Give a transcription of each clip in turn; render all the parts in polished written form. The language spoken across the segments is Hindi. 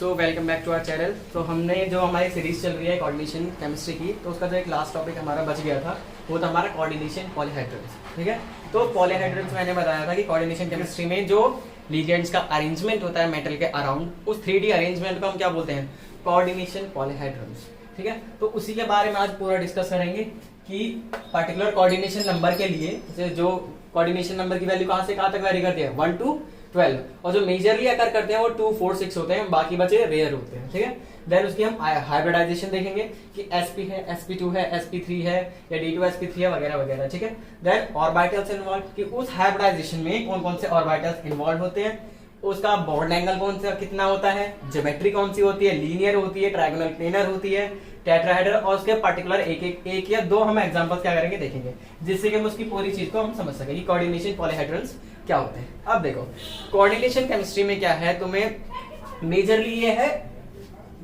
So welcome back to our channel. तो हमने जो हमारी सीरीज चल रही है कोऑर्डिनेशन केमिस्ट्री की, तो उसका जो एक लास्ट टॉपिक हमारा बच गया था वो था हमारा कोऑर्डिनेशन पॉलीहाइड्रेट्स। ठीक है, तो पॉलीहाइड्रेट्स मैंने बताया था कि कोऑर्डिनेशन केमिस्ट्री में जो लिगेंड्स का अरेंजमेंट होता है मेटल के अराउंड, उस 3D अरेंजमेंट को हम क्या बोलते हैं, कोऑर्डिनेशन पॉलीहाइड्रेट्स। ठीक है, तो उसी के बारे में आज पूरा डिस्कस करेंगे कि पर्टिकुलर कोऑर्डिनेशन नंबर के लिए जो कोऑर्डिनेशन नंबर की वैल्यू कहाँ से कहाँ तक वेरी करती है, 1 to 12, और जो मेजरली अकर करते हैं वो 2, 4, 6 होते हैं, बाकी बचे रेयर होते हैं। ठीक है, देन उसकी हम हाइब्रिडाइजेशन देखेंगे कि sp है, sp2 है, sp3 है या d2sp3 है वगैरह वगैरह। ठीक है, देन ऑर्बिटल्स इन्वॉल्व कि उस हाइब्रिडाइजेशन में कौन कौन से ऑर्बिटल्स इन्वॉल्व होते हैं, उसका बॉन्ड एंगल कौन सा कितना होता है, ज्योमेट्री कौन सी होती है, लीनियर होती है, ट्रायंगुलर प्लेनर होती है, टेट्राहेड्रल, और उसके पर्टिकुलर एक या दो हम एग्जांपल्स क्या करेंगे देखेंगे, जिससे कि हम उसकी पूरी चीज को हम समझ सकें कि कोऑर्डिनेशन पॉलीहाइड्रल्स क्या होते हैं। अब देखो कोऑर्डिनेशन केमिस्ट्री में क्या है, तुम्हें मेजरली ये है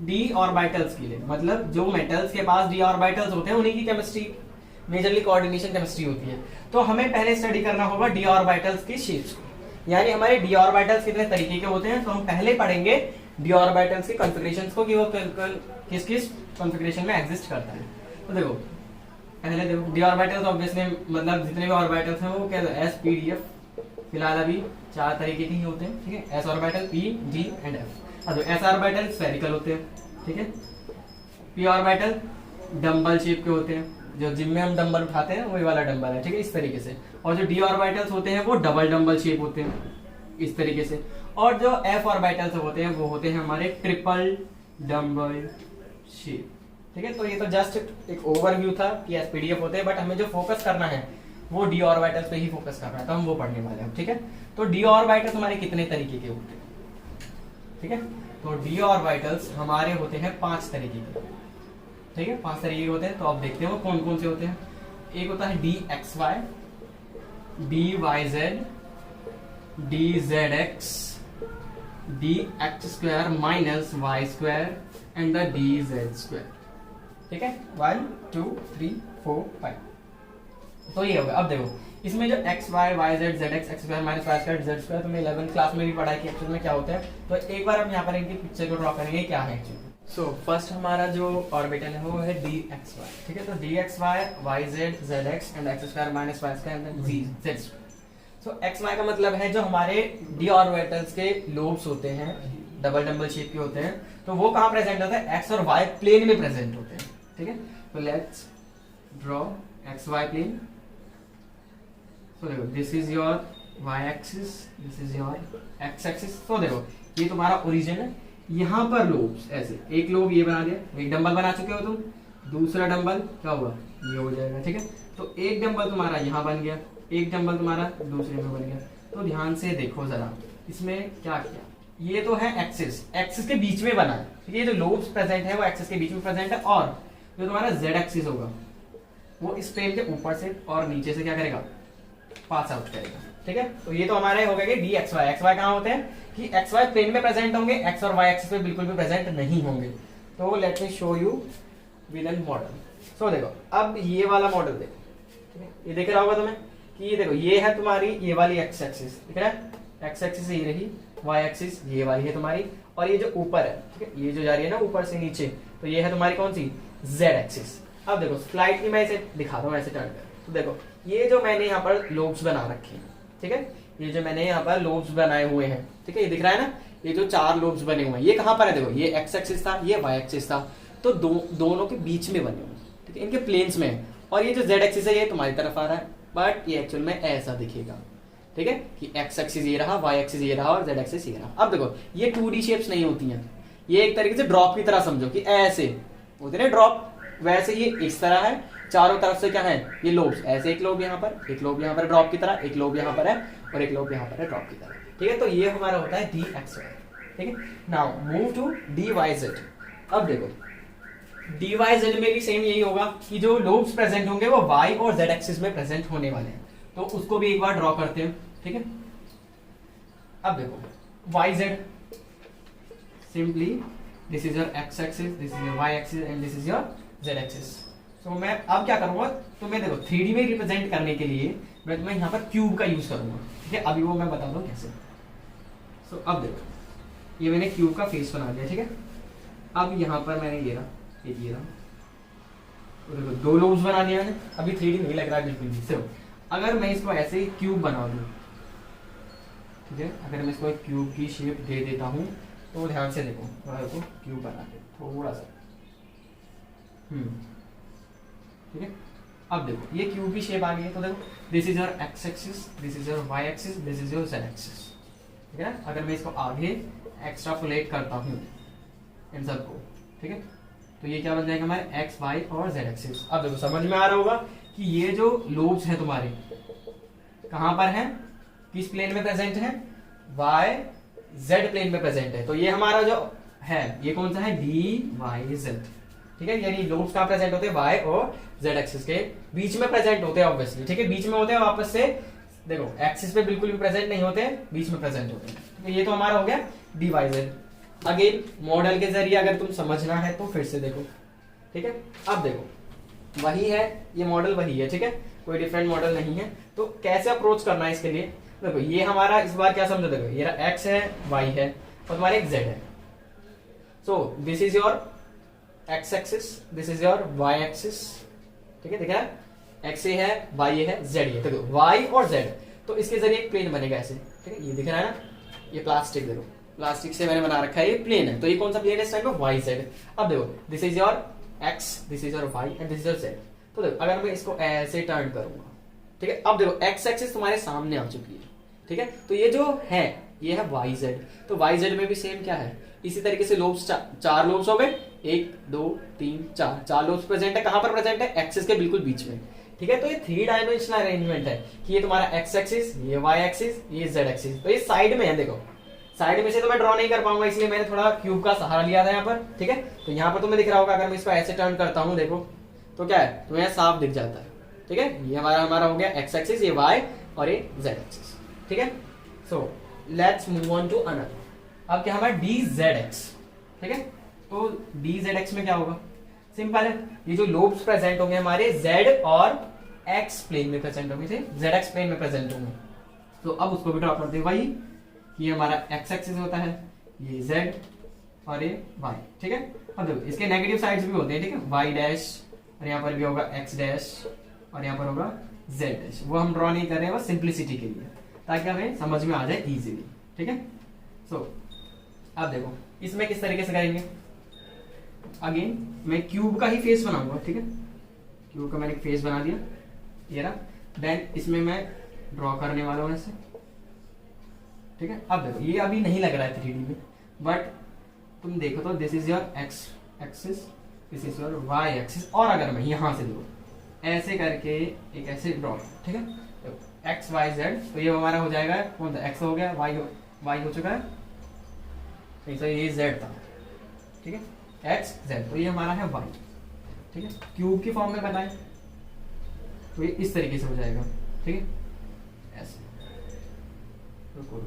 डी ऑर्बिटल्स के लिए, मतलब जो मेटल्स के पास डी ऑर्बिटल्स होते हैं उन्हीं की केमिस्ट्री मेजरली कोऑर्डिनेशन केमिस्ट्री होती है। तो हमें पहले स्टडी करना होगा डी ऑर्बिटल्स की शेप्स को, यानी हमारे डी ऑर्बिटल्स कितने तरीके के होते हैं। तो हम पहले पढ़ेंगे डी ऑर्बिटल्स के कॉन्फ़िगरेशंस को कि वो किस किस कॉन्फ़िगरेशन में एग्जिस्ट करता है। तो देखो पहले देखो डी ऑर्बिटल्स ऑब्वियसली मतलब जितने भी ऑर्बिटल्स हैं वो क्या है, s p d f, फिलहाल अभी 4 तरीके के ही होते हैं। ठीक है, s orbital, p, d and f। अब s ऑर्बिटल स्फेरिकल होते हैं। ठीक है, p ऑर्बिटल डंबल शेप के होते हैं, जो जिम में हम डंबल उठाते हैं वही वाला डंबल है। ठीक है, इस तरीके से। और जो डी ऑर्बिटल्स होते हैं वो डबल डंबल शेप होते हैं इस तरीके से। और जो एफ ऑर्बिटल्स होते हैं वो होते हैं हमारे ट्रिपल डंबल शेप। ठीक है, तो ये तो जस्ट एक ओवरव्यू था कि एसपीडीएफ होते हैं, बट हमें जो फोकस करना है वो डी ऑर्बिटल्स पे ही फोकस करना है, तो हम वो पढ़ने वाले हैं। ठीक है, तो डी ऑर्बिटल्स हमारे कितने तरीके के होते हैं। ठीक है, तो डी ऑर्बिटल्स हमारे होते हैं 5 तरीके के। ठीक है, 5 तरीके के होते हैं। तो आप देखते हैं वो कौन कौन से होते हैं। एक होता है D X Y, D Y Z, D Z X, D X square minus Y square and the D Z square. ठीक है, 1 2 3 4 5। तो ये होगा। अब देखो इसमें जो X Y Y Z Z X X square minus Y square Z square, तो मैं 11th क्लास में भी पढ़ाई कि एक्चुअल में क्या होता है। तो एक बार हम यहाँ पर इनकी पिक्चर को ड्रॉ करेंगे क्या है एक्चुअली। सो फर्स्ट हमारा जो ऑर्बिटल है वो है डी एक्स वाई। ठीक है, तो D X Y Y Z Z X and X square minus Y square and G Z square. सो एक्स वाई का मतलब है जो हमारे डी ऑर्बिटल्स के लोब्स होते हैं, डबल डंबल शेप के होते हैं, तो वो कहाँ प्रेजेंट होते हैं, एक्स और वाई प्लेन में प्रेजेंट होते हैं। ठीक है, तो let's draw X Y plane. So देखो this is your Y axis, this is your X axis. तो देखो ये तुम्हारा ओरिजिन है, यहाँ पर लोब्स ऐसे, एक लोब ये बना दिया, एक डंबल बना चुके हो तुम, दूसरा डंबल क्या हुआ, ये हो जाएगा। ठीक है, तो एक डंबल तुम्हारा यहाँ बन गया, एक डंबल तुम्हारा दूसरे में बन गया। तो ध्यान से देखो जरा इसमें क्या किया, ये तो है एक्सिस, एक्सिस के बीच में बना है। ठीक है, ये जो लोब्स प्रेजेंट है वो एक्सिस के बीच में प्रेजेंट है, और जो तुम्हारा जेड एक्सिस होगा वो इस प्लेन के ऊपर से और नीचे से क्या करेगा, पास आउट करेगा। ठीक है, तो ये तो हमारे हो गए D X Y. X Y कहाँ होते हैं कि एक्स वाई प्लेन में प्रेजेंट होंगे, एक्स और वाई एक्सिस पे बिल्कुल भी प्रेजेंट नहीं होंगे। तो let me show you with an model. So देखो अब ये वाला मॉडल देखो। ठीक है, ये देख रहा होगा तुम्हें कि ये देखो ये है तुम्हारी ये वाली एक्स एक्सिस, दिख रहा है, एक्स एक्सिस ये रही, वाई एक्सिस ये वाली है तुम्हारी, और ये जो ऊपर है, ठीक है, ये जो जा रही है ना ऊपर से नीचे, तो ये है तुम्हारी कौन सी, जेड एक्सिस। अब देखो स्लाइडली मैं इसे दिखा दूं ऐसे टर्न कर। तो देखो ये जो मैंने यहाँ पर लोब्स बना रखे हैं, ठीक है, ये जो मैंने यहाँ पर लोब्स बनाए हुए हैं, ठीक है, ये दिख रहा है ना, ये जो 4 लोब्स बने हुए हैं, ये कहाँ पर है, देखो ये एक्स एक्सिस था, ये वाई एक्सिस था, तो दोनों के बीच में बने हुए, ठीक है, इनके प्लेन्स में। और ये जो जेड एक्सिस है ये तुम्हारी तरफ आ रहा है, बट ये एक्चुअल में ऐसा दिखेगा। ठीक है, कि एक्स एक्सिस ये रहा, वाई एक्सिस ये रहा और जेड एक्सिस ये रहा। अब देखो ये 2D शेप्स नहीं होती हैं, ये एक तरीके से ड्रॉप की तरह समझो कि ऐसे होते ना ड्रॉप, वैसे ये इस तरह है, चारों तरफ से क्या है, ये लोब्स, ऐसे एक लोब यहाँ पर, एक लोब यहाँ पर ड्रॉप की तरह, एक लोब यहाँ पर है और एक लोब यहाँ पर है ड्रॉप की तरह। ठीक है, तो ये हमारा होता है डी एक्स वाई। ठीक है, now move to D Y Z. अब देखो डी वाई जेड में भी सेम यही होगा कि जो लोब्स प्रेजेंट होंगे वो वाई और जेड एक्सिस में प्रेजेंट होने वाले हैं, तो उसको भी एक बार ड्रॉ करते हैं। ठीक है, अब देखो Y Z, simply this is your X axis, this is your Y axis and this is your Z axis. तो मैं अब क्या करूंगा, तो मैं देखो 3D में रिप्रेजेंट करने के लिए मैं तुम्हें यहाँ पर क्यूब का यूज करूंगा। ठीक है, अभी वो मैं बता दूं कैसे। सो अब देखो ये मैंने क्यूब का फेस बना लिया, ठीक है। अब यहाँ पर मैंने ये रहा तो देखो 2 लोब्स बना लिया मैंने। अभी 3D नहीं लग रहा है बिल्कुल भी। सिर्फ अगर मैं इसको ऐसे ही क्यूब बना दूँ, ठीक है, अगर मैं इसको एक क्यूब की शेप दे देता हूँ तो ध्यान से देखो, थोड़ा देखो क्यूब बना के थोड़ा सा, ठीक है। अब देखो ये क्यूब की शेप आ गई है, तो देखो this is your X axis, this is your Y axis, this is your Z axis, ठीक है। अगर मैं इसको आगे एक्स्ट्रापोलेट करता हूँ इन सबको, ठीक है, तो ये क्या बन जाएगा हमारे एक्स वाई और जेड एक्सिस। अब देखो समझ में आ रहा होगा कि ये जो लोब्स हैं तुम्हारे कहां पर हैं, किस प्लेन में प्रेजेंट है, वाई जेड प्लेन में प्रेजेंट है। तो ये हमारा जो है ये कौन सा है, डी वाई जेड, ठीक है। यानी लोब्स कहां प्रेजेंट होते हैं, वाई और जेड एक्सिस के बीच में प्रेजेंट होते हैं ऑब्वियसली, ठीक है। बीच में होते हैं वापस से, देखो एक्सिस पे बिल्कुल भी प्रेजेंट नहीं होते, बीच में प्रेजेंट होते हैं, ठीक है। ये तो हमारा हो गया D Y Z. Again model के जरिए अगर तुम समझना है तो फिर से देखो, ठीक है। अब देखो वही है, ये मॉडल वही है, ठीक है, कोई डिफरेंट मॉडल नहीं है। तो कैसे अप्रोच करना है इसके लिए, देखो ये हमारा इस बार क्या समझो, देखो ये एक्स है, वाई है और तुम्हारे एक जेड है। So this is your X axis, this is your Y axis, ठीक है। देखा एक्स ए है, वाई ए है, जेड ए, देखो वाई और जेड, तो इसके जरिए एक प्लेन बनेगा ऐसे, ठीक है। ये दिख रहा है ना, ये प्लास्टिक, देखो प्लास्टिक से मैंने बना रखा है, ये प्लेन है। तो ये कौन सा प्लेन है इस टाइम पे, वाई जेड। अब देखो this is your X, this is your Y and this is your Z. तो देखो अगर मैं इसको ऐसे टर्न करूंगा, ठीक है, अब देखो एक्स एक्सिस तुम्हारे सामने आ चुकी है, ठीक है। तो ये जो है ये है वाई जेड, तो वाई जेड में भी सेम क्या है, इसी तरीके से लोब्स 4 लोब्स हो गए, 1 2 3 4 लोब्स प्रेजेंट है। कहां पर प्रेजेंट है, एक्सिस के बिल्कुल बीच में, ठीक है। तो ये 3 डायमेंशनल अरेंजमेंट है कि ये तुम्हारा एक्स एक्सिस, ये वाई एक्सिस, ये जेड एक्सिस। तो ये साइड में है, देखो साइड में से तो मैं ड्रॉ नहीं कर पाऊंगा, इसलिए मैंने थोड़ा क्यूब का सहारा लिया था यहाँ पर, ठीक है। तो यहाँ पर तुम्हें दिख रहा होगा, अगर मैं इसको ऐसे टर्न करता हूँ देखो तो क्या है, तुम्हें साफ दिख जाता है, ठीक है। ये हमारा हो गया एक्स एक्सिस, ये वाई और ये जेड एक्सिस, ठीक है। So let's move on to another. अब क्या हमारा डी जेड एक्स, ठीक है। तो डी जेड एक्स में क्या होगा, सिंपल है, ये जो लोब्स प्रेजेंट होंगे हमारे जेड और एक्स प्लेन में प्रेजेंट होंगे, जेड एक्स प्लेन में प्रेजेंट होंगे। तो अब उसको भी ड्रॉ करते हैं, वही ये हमारा एक्स एक्सिस होता है, ये जेड और ये वाई, ठीक है। अब देखो इसके नेगेटिव साइड्स भी होते हैं, ठीक है, वाई डैश और यहाँ पर भी होगा एक्स डैश और यहाँ पर होगा जेड डैश। वो हम ड्रॉ नहीं कर रहे हैं, बस सिंप्लिसिटी के लिए, ताकि हमें समझ में आ जाए इजीली, ठीक है। सो अब देखो इसमें किस तरीके से करेंगे, अगेन मैं क्यूब का ही फेस बनाऊंगा, ठीक है। क्यूब का मैंने फेस बना दिया, ये रहा। देन इसमें मैं ड्रॉ करने वाला हूं ऐसे, ठीक है। अब देखो ये अभी नहीं लग रहा है 3D में, बट तुम देखो तो this is your X axis, this is your Y axis. और अगर मैं यहां से देखो ऐसे करके एक ऐसे ड्रॉ, ठीक है, तो एक्स वाई जेड, तो ये हमारा हो जाएगा कौन सा, एक्स हो गया, वाई हो चुका है, तो ये जेड था, ठीक है, एक्स जेड, तो ये हमारा है वाई, ठीक है। क्यूब की फॉर्म में बनाए तो ये इस तरीके से हो जाएगा, ठीक है, ऐसे। रुको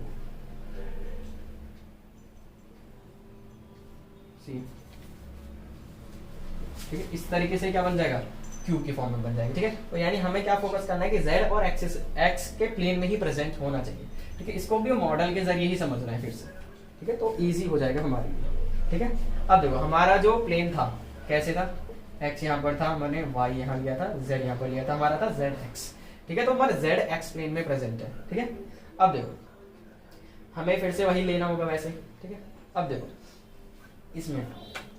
ठीक है, इस तरीके से क्या बन जाएगा, क्यूब की फॉर्म में बन जाएगा, ठीक है। तो यानी हमें क्या फोकस करना है कि जेड और एक्सिस एक्स के प्लेन में ही प्रेजेंट होना चाहिए, ठीक है। इसको भी मॉडल के जरिए ही समझना है फिर से, ठीक है, तो इजी हो जाएगा हमारे लिए, ठीक है। अब देखो हमारा जो प्लेन था कैसे था, एक्स यहाँ पर था, मैंने वाई यहाँ लिया था, जेड यहाँ पर लिया था, हमारा था जेड एक्स, ठीक है। तो हमारा जेड एक्स प्लेन में प्रेजेंट है, ठीक है। अब देखो हमें फिर से वही लेना होगा वैसे, ठीक है। अब देखो इसमें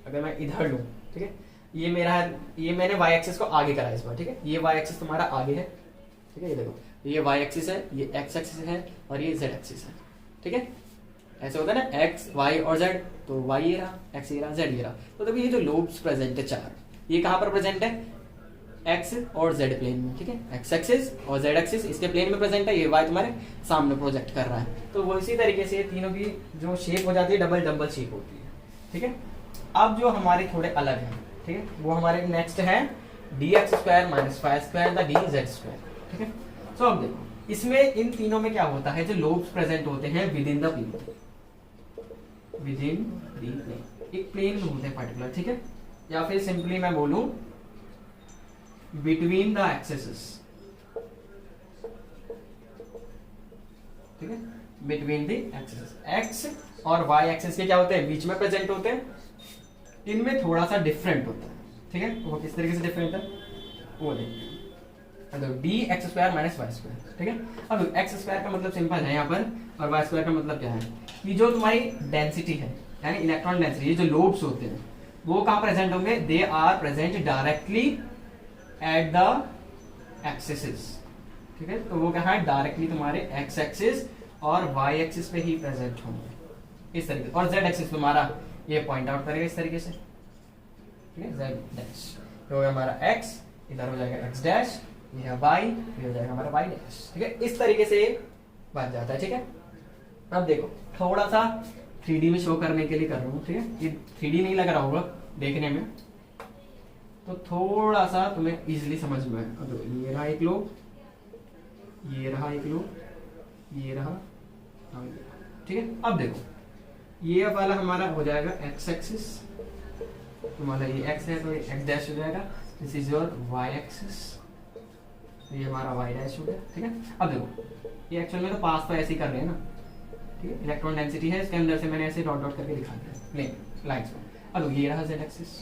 अगर मैं इधर लूं, ठीक है, ये मेरा है, ये मैंने वाई एक्सिस को आगे करा इस बार, ठीक है। ये वाई एक्सिस तुम्हारा आगे है, ठीक है, ये देखो ये वाई एक्सिस है, ये एक्स एक्सिस है और ये जेड एक्सिस है, ठीक है। ऐसे होता है ना एक्स वाई और जेड, तो वाई ये रहा, एक्स ये रहा, जेड ये रहा। तो देखो ये जो लोब्स प्रेजेंट है 4, ये कहां पर प्रेजेंट है, एक्स और जेड प्लेन में, ठीक है। एक्स एक्सिस और जेड एक्सिस इसके प्लेन में प्रेजेंट है, ये वाई तुम्हारे सामने प्रोजेक्ट कर रहा है। तो वो इसी तरीके से तीनों की जो शेप हो जाती है डबल शेप होती है, ठीक है। अब जो हमारे थोड़े अलग हैं, ठीक है, वो हमारे नेक्स्ट है D X square minus five square the D Z square, ठीक है। सो अब देखो इसमें इन तीनों में क्या होता है, जो लोब्स प्रेजेंट होते हैं within the plane, within the plane, एक प्लेन में होते हैं पर्टिकुलर, ठीक है। या फिर सिंपली मैं बोलूं बिटवीन द एक्सेस, ठीक है, बिटवीन द एक्सिस। एक्स और वाई एक्सिस के क्या होते हैं, बीच में प्रेजेंट होते हैं, इनमें थोड़ा सा डिफरेंट होता है, ठीक है। वो किस तरीके से डिफरेंट है वो देखते हैं। D X square minus Y square, ठीक है। अब एक्स स्क्वायर का मतलब सिंपल है यहाँ पर, और वाई स्क्वायर का मतलब क्या है कि जो तुम्हारी डेंसिटी है यानी इलेक्ट्रॉन डेंसिटी, ये जो लोब्स होते हैं वो कहाँ प्रेजेंट होंगे, they are present directly at the axis, ठीक है। तो वो क्या है, डायरेक्टली तुम्हारे एक्स एक्सिस और वाई एक्सिस पे ही प्रेजेंट होंगे इस तरीके, और जेड एक्सिस तुम्हारा ये पॉइंट आउट करेगा इस तरीके से, ठीक है। जेड डैश तो हो गया हमारा एक्स, इधर हो जाएगा एक्स डैश, ये है वाई, ये हो जाएगा हमारा वाई डैश, ठीक है। इस तरीके से बन जाता है, ठीक है। अब देखो थोड़ा सा 3D में शो करने के लिए कर रहा हूँ, ठीक है। ये 3D नहीं लग रहा होगा देखने में, तो थोड़ा सा तुम्हें इजीली समझ में आए। तो ये रहा एक लोब, ये रहा एक लोब, ये रहा, ठीक है। अब देखो ये वाला हमारा हो जाएगा एक्स एक्सिस, तुम्हारा ये एक्स है तो ये एक्स डैश हो जाएगा, this is your Y axis, ये हमारा वाई डैश हो गया, ठीक है। अब देखो ये एक्चुअल में तो पास तो ऐसे ही कर रहे हैं ना, ठीक है। इलेक्ट्रॉन डेंसिटी है, इसके अंदर से मैंने ऐसे डॉट डॉट करके दिखा दिया प्लेन लाइंस में। अब ये रहा जेड एक्सिस,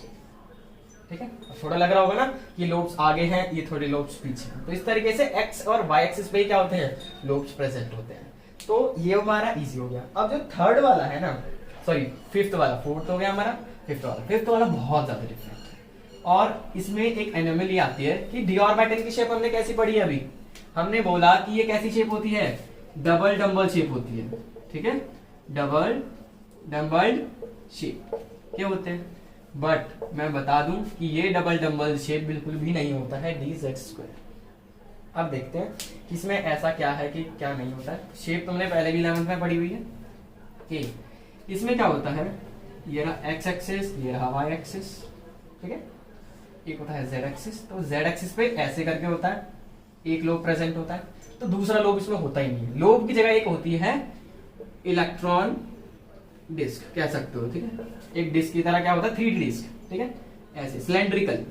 ठीक है। थोड़ा लग रहा होगा ना ये लोब्स आगे हैं, ये थोड़े लोब्स पीछे हैं, तो इस तरीके से एक्स और वाई एक्सिस पे क्या होते हैं, लोब्स प्रेजेंट होते हैं। तो ये हमारा इजी हो गया। अब जो थर्ड वाला है ना, सॉरी फिफ्थ वाला, फोर्थ हो गया हमारा, फिफ्थ वाला बहुत ज्यादा डिफरेंट है, और इसमें एक एनोमली आती है कि डी ऑर्बिटल की शेप हमने कैसी पढ़ी है अभी, हमने बोला कि ये कैसी शेप होती है, डबल डम्बल शेप होती है, ठीक है। डबल डम्बल शेप क्या होते हैं, बट मैं बता दूं कि ये डबल डम्बल शेप बिल्कुल भी नहीं होता है डी जेड स्क्वायर। अब देखते हैं कि इसमें ऐसा क्या है कि क्या नहीं होता है। शेप तुमने पहले भी 11th में पढ़ी हुई है कि इसमें क्या होता है, ये रहा एक्स एक्सिस, ये रहा वाई एक्सिस, ठीक है। एक होता है जेड एक्सिस, तो जेड एक्सिस पे ऐसे करके होता है, एक लोब प्रेजेंट होता है, तो दूसरा लोब इसमें होता ही नहीं है। लोब की जगह एक होती है इलेक्ट्रॉन डिस्क कह सकते हो, ठीक है। एक डिस्क की तरह क्या होता है, 3D डिस्क, ठीक है, ऐसे सिलेंड्रिकल,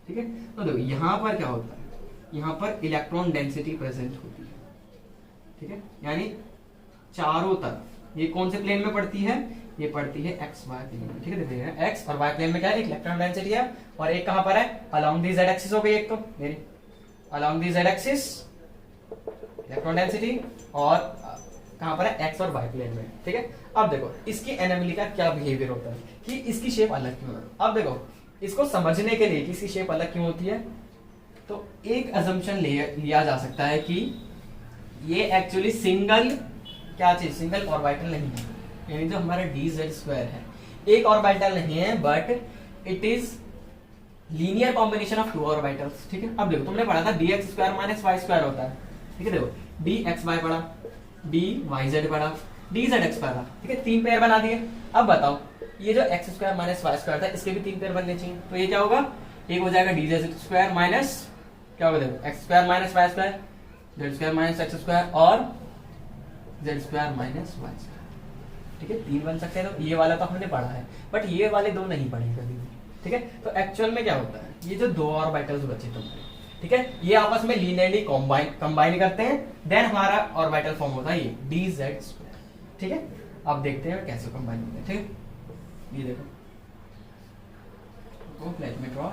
ठीक है। तो देखो यहाँ पर क्या होता है, यहाँ पर इलेक्ट्रॉन डेंसिटी प्रेजेंट होती है, ठीक है। यानी चारों तरफ ये कौन से प्लेन में पड़ती है, ये पड़ती है एक्स वाई प्लेन में, ठीक है। देखिए एक्स और वाई प्लेन में क्या है, एक इलेक्ट्रॉन डेंसिटी है, और एक कहां पर है, अलोंग दी जेड एक्सिस हो गई, एक तो मेरी along the Z axis electron density, और कहां पर है, एक्स और वाई प्लेन में, ठीक है। अब देखो इसकी एनोमली का क्या बिहेवियर होता है कि इसकी शेप अलग क्यों है। अब देखो इसको समझने के लिए कि इसकी शेप अलग क्यों होती है, तो एक अजम्पशन लिया जा सकता है कि ये एक्चुअली सिंगल क्या चीज, सिंगल ऑर्बिटल नहीं है, यानी जो हमारा डी जेड स्क्वायर है एक ऑर्बिटल नहीं है, but it is linear combination of 2 orbitals, ठीक है। अब देखो तुमने पढ़ा था D X square minus Y square होता है, ठीक है। देखो डी एक्स वाई पढ़ा, डी वाई जेड पढ़ा, डी जेड एक्स पढ़ा, ठीक है, 3 पेयर बना दिए। अब बताओ ये जो X square minus Y square था इसके भी 3 पेयर बनने चाहिए, तो ये क्या होगा, एक हो जाएगा डी जेड स्क्वायर माइनस क्या होगा, देखो X square minus Y square, Z square minus X square, और Z square minus Y square, ठीक है। 3 बन सकते हैं। तो ये वाला तो हमने पढ़ा है, बट ये वाले 2 नहीं पढ़े कभी भी, ठीक है। तो एक्चुअल में क्या होता है, ये जो 2 ऑर्बिटल्स बचे तुम्हारे, ठीक है, ये आपस में लीनियरली कंबाइन करते हैं, देन हमारा ऑर्बिटल फॉर्म होता है ये डी जेड स्क्वायर, ठीक है। अब देखते हैं कैसे कंबाइन होते हैं, ठीक है। ये देखो तो लेट मी ड्रॉ,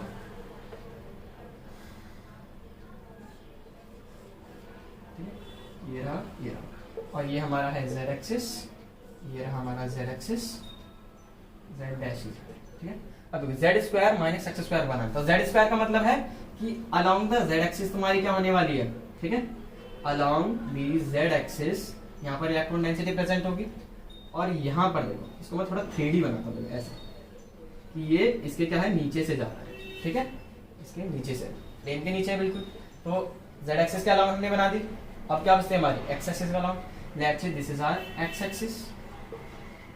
ये रहा, और ये हमारा है जेड एक्सिस, ये रहा हमारा जेड एक्सिस, जेड डैश, ठीक है। अब Z square minus X square बना, तो जेड स्क्वायर का मतलब है कि अलोंग द जेड एक्सिस तुम्हारी क्या होने वाली है, ठीक है, अलोंग द जेड एक्सिस यहाँ पर इलेक्ट्रॉन डेंसिटी प्रेजेंट होगी, और यहाँ पर देखो इसको मैं थोड़ा 3D बनाता हूँ ऐसे कि ये इसके क्या है, नीचे से जा रहा है, ठीक है, इसके नीचे से, प्लेन के नीचे है बिल्कुल। तो जेड एक्सिस के अलोंग हमने बना दी, अब क्या बचते हैं हमारी एक्स एक्सिस का along, let's say this is our X axis,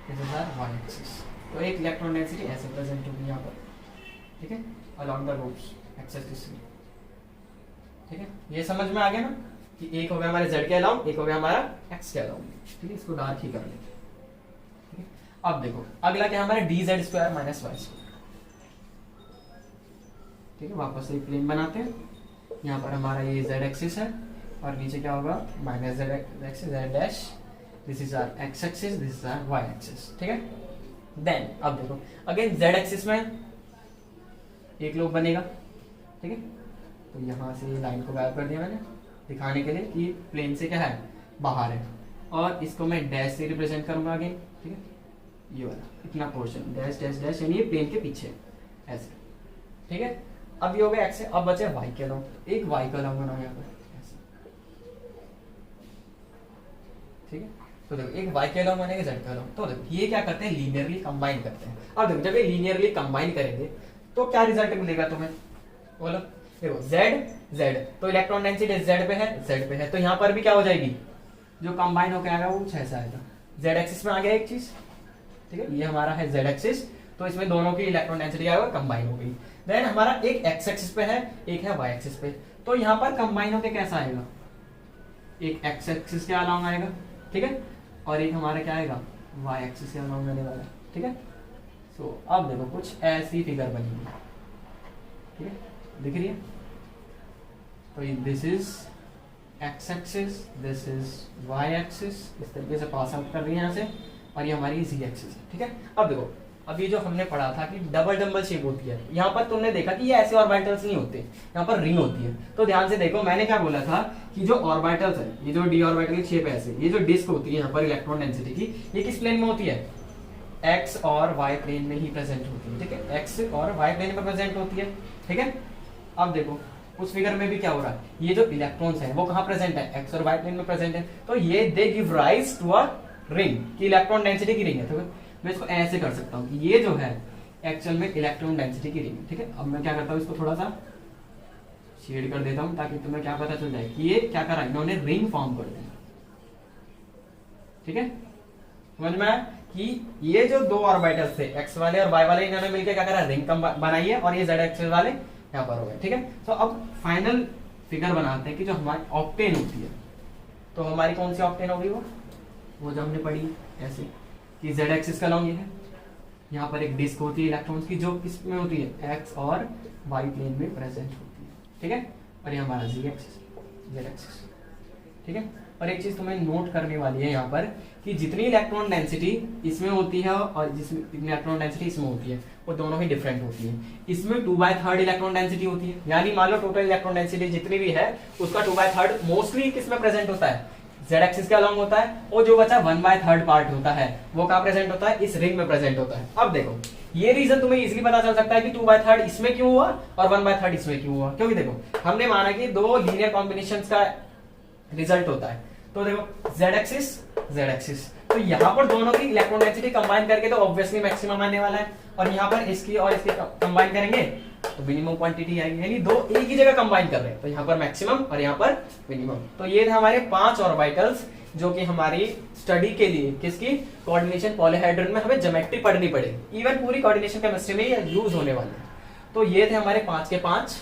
this is our Y axis. तो एक इलेक्ट्रॉन डेंसिटी ऐसे प्रेजेंट होगी यहाँ पर, ठीक है, along the loops x axis, ठीक है। ये समझ में आ गया ना कि एक हो गया हमारे जेड के अलोंग, एक हो गया हमारा एक्स के अलोंग, ठीक है। इसको डार्क ही कर लेते हैं, ठीक है। अब देखो अगला क्या हमारा D Z square minus Y square, ठीक है। वापस से एक प्लेन बनाते हैं, यहाँ पर हमारा ये जेड एक्सिस है, और नीचे क्या होगा minus Z axis, Z dash, this is our X axis, this is our Y axis, ठीक है। देन अब देखो अगेन जेड एक्सिस में एक लूप बनेगा, ठीक है। तो यहाँ से लाइन को गायब कर दिया मैंने दिखाने के लिए कि प्लेन से क्या है, बाहर है, और इसको मैं डैश से रिप्रेजेंट करूंगा अगेन, ठीक है। ये वाला इतना पोर्शन डैश डैश डैश, यानी ये प्लेन के पीछे ऐसे, ठीक है। अब ये हो गया एक्स है, अब बचे वाई के लॉन्ग, तो एक वाई का लॉन्ग बनाओ यहाँ पर ऐसे, ठीक है। तो देखो एक वाई का लॉन्ग बनेगा, जेड का लॉन्ग, तो देखो ये क्या करते हैं, लीनियरली कंबाइन करते हैं। अब देखो जब ये लीनियरली कंबाइन करेंगे तो क्या रिजल्ट मिलेगा तुम्हें, बोलो। देखो जेड जेड, तो इलेक्ट्रॉन डेंसिटी जेड पे है, तो यहाँ पर भी क्या हो जाएगी, जो कंबाइन होकर आएगा वो कुछ ऐसा आएगा। जेड एक्सिस में आ गया एक चीज, ठीक है, ये हमारा है जेड एक्सिस, तो इसमें दोनों की इलेक्ट्रॉन डेंसिटी आएगा कंबाइन हो गई। देन हमारा एक एक्स एक्सिस पे है, एक है वाई एक्सिस पे, तो यहाँ पर कंबाइन होकर कैसा आएगा, एक एक्स एक्सिस के अलॉन्ग आएगा, ठीक है, और एक हमारा क्या आएगा, वाई एक्सिस के अलॉन्ग आने वाला है, ठीक है। सो अब देखो कुछ ऐसी फिगर बनेगी, ठीक है, दिख रही है। तो this is X axis, this is Y axis, इस तरीके से पास आउट कर रही है यहाँ से, और ये हमारी जी एक्सिस है, ठीक है। अब देखो अब ये जो हमने पढ़ा था कि डबल डबल शेप होती है, यहाँ पर तुमने देखा कि ये ऐसे ऑर्बिटल्स नहीं होते, यहाँ पर रिंग होती है। तो ध्यान से देखो मैंने क्या बोला था कि जो ऑर्बिटल्स है, ये जो डी ऑर्बिटल की शेप है ऐसे, ये जो डिस्क होती है यहाँ पर इलेक्ट्रॉन डेंसिटी की, ये किस प्लेन में होती है, एक्स और वाई प्लेन में ही प्रेजेंट होती है, ठीक है, एक्स और वाई प्लेन में प्रेजेंट होती है, ठीक है। अब देखो उस फिगर में भी क्या हो रहा है, ये जो इलेक्ट्रॉन्स हैं वो कहाँ प्रेजेंट है, एक्स और वाई प्लेन में प्रेजेंट है, तो ये they give rise to a ring, की इलेक्ट्रॉन डेंसिटी की रिंग है। तो मैं इसको ऐसे कर सकता हूँ कि ये जो है एक्चुअल में इलेक्ट्रॉन डेंसिटी की रिंग है, ठीक है। अब मैं क्या करता हूँ, इसको थोड़ा सा शेड कर देता हूँ ताकि तुम्हें क्या पता चल जाए कि ये क्या करा, इन्होंने रिंग फॉर्म कर दी, ठीक है। समझ में आया कि ये जो दो ऑर्बिटल्स थे एक्स वाले और वाई वाले, इन्होंने मिलकर क्या करा, रिंग बनाई है, और ये जेड एक्सिस वाले यहाँ पर हो गए, ठीक है। तो अब फाइनल फिगर बनाते हैं कि जो हमारी ऑक्टेन होती है, तो हमारी कौन सी ऑक्टेन होगी, वो जो हमने पढ़ी ऐसे कि जेड एक्सिस का लॉन्ग ये है, यहाँ पर एक डिस्क होती है इलेक्ट्रॉन्स की, जो किसमें होती है, एक्स और वाई प्लेन में प्रेजेंट होती है, ठीक है, और ये हमारा जी एक्सिस, जेड एक्सिस, ठीक है। और एक चीज तुम्हें नोट करने वाली है यहाँ पर कि जितनी इलेक्ट्रॉन डेंसिटी इसमें होती है और जितनी इलेक्ट्रॉन डेंसिटी इसमें होती है, वो दोनों ही डिफरेंट होती है। इसमें 2/3 इलेक्ट्रॉन डेंसिटी होती है, यानी मान लो टोटल इलेक्ट्रॉन डेंसिटी जितनी भी है उसका 2/3 मोस्टली किसमें प्रेजेंट होता है, जेड एक्सिस के अलॉन्ग होता है, और जो बचा 1/3 पार्ट होता है वो कहाँ प्रेजेंट होता है, इस रिंग में प्रेजेंट होता है। अब देखो ये रीजन तुम्हें इजीली पता चल सकता है कि 2/3 इसमें क्यों हुआ और 1/3 इसमें क्यों हुआ, क्योंकि देखो हमने माना कि दो लीनियर कॉम्बिनेशन का रिजल्ट होता है। तो देखो जेड एक्सिस, तो यहाँ पर दोनों की इलेक्ट्रॉन डेंसिटी कंबाइन करके तो ऑब्वियसली मैक्सिमम आने वाला है, और यहाँ पर इसकी और इसकी कंबाइन करेंगे तो मिनिमम क्वांटिटी आएगी, यानी दो एक ही जगह कंबाइन कर रहे हैं, तो यहाँ पर मैक्सिमम और यहाँ पर मिनिमम। तो ये थे हमारे 5 ऑर्बिटल्स जो कि हमारी स्टडी के लिए किसकी, कोऑर्डिनेशन पॉलीहेड्रन में हमें ज्योमेट्री पढ़नी पड़ेगी, इवन पूरी कोऑर्डिनेशन केमिस्ट्री में ये यूज होने वाले हैं। तो ये थे हमारे 5 के 5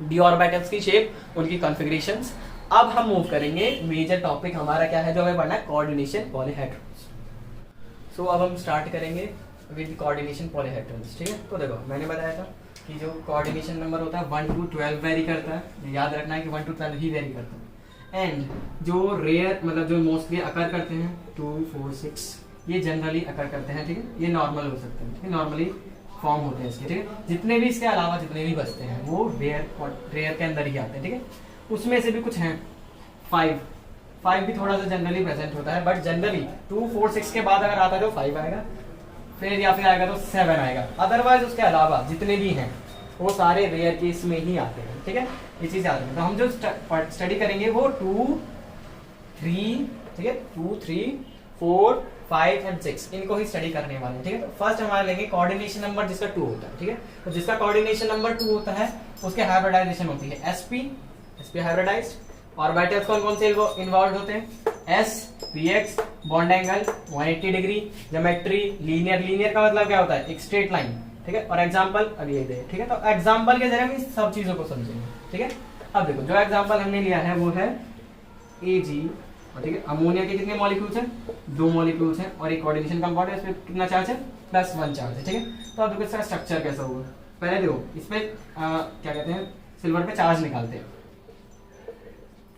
डी ऑर्बिटल्स की शेप, उनकी कॉन्फ़िगरेशंस। अब हम मूव करेंगे, मेजर टॉपिक हमारा क्या है जो हमें पढ़ना है, कोऑर्डिनेशन पॉलीहेड्रन्स। सो अब हम स्टार्ट करेंगे विद कोऑर्डिनेशन पॉलीहेड्रन्स, ठीक है। तो देखो मैंने बताया था कि जो कोऑर्डिनेशन नंबर होता है 1 to 12 वेरी करता है, याद रखना है कि 1 to 12 ही वेरी करता है। एंड जो रेयर मतलब जो मोस्टली अकर करते हैं 2, 4, 6 ये जनरली अकर करते हैं, ठीक है, ये नॉर्मल हो सकते हैं, ठीक है, नॉर्मली फॉर्म होते हैं इसके, ठीक है। जितने भी इसके अलावा जितने भी बचते हैं वो रेयर के अंदर ही आते हैं, ठीक है। उसमें से भी कुछ हैं 5 भी थोड़ा सा जनरली प्रेजेंट होता है, बट जनरली 2, 4, 6 के बाद अगर आता है तो 5 आएगा, फिर या फिर आएगा तो 7 आएगा। अदरवाइज उसके अलावा जितने भी हैं वो सारे रेयर केस में ही आते हैं, ठीक है, ये चीज याद रखें। तो हम जो स्टडी करेंगे वो 2, 3, ठीक है, 2, 3, 4, 5 एंड 6 इनको ही स्टडी करने वाले हैं, ठीक है। तो फर्स्ट हमारा लेंगे कोऑर्डिनेशन नंबर जिसका 2 होता है, ठीक है। तो जिसका कोऑर्डिनेशन नंबर 2 होता है उसके हाइब्रिडाइजेशन होती है sp हाइब्रिडाइज्ड। ऑर्बिटल्स कौन से इन्वॉल्व होते हैं, s, px, bond angle 180 degree, geometry linear का मतलब क्या होता है, एक स्ट्रेट लाइन, ठीक है। और एग्जांपल अब ये दे, ठीक है। तो एग्जांपल के जरिए हम इस सब चीजों को समझेंगे, ठीक है। अब देखो जो एग्जांपल हमने लिया है वो है Ag, ठीक है। अमोनिया के कितने मॉलिक्यूल्स हैं, 2 मॉलिक्यूल्स हैं, और एक कोऑर्डिनेशन कंपाउंड है, इसमें कितना चार्ज है, +1 चार्ज है, ठीक है। तो अब देखो इसका स्ट्रक्चर कैसा होगा, पहले देखो इसमें क्या कहते हैं, सिल्वर पे चार्ज निकालते हैं।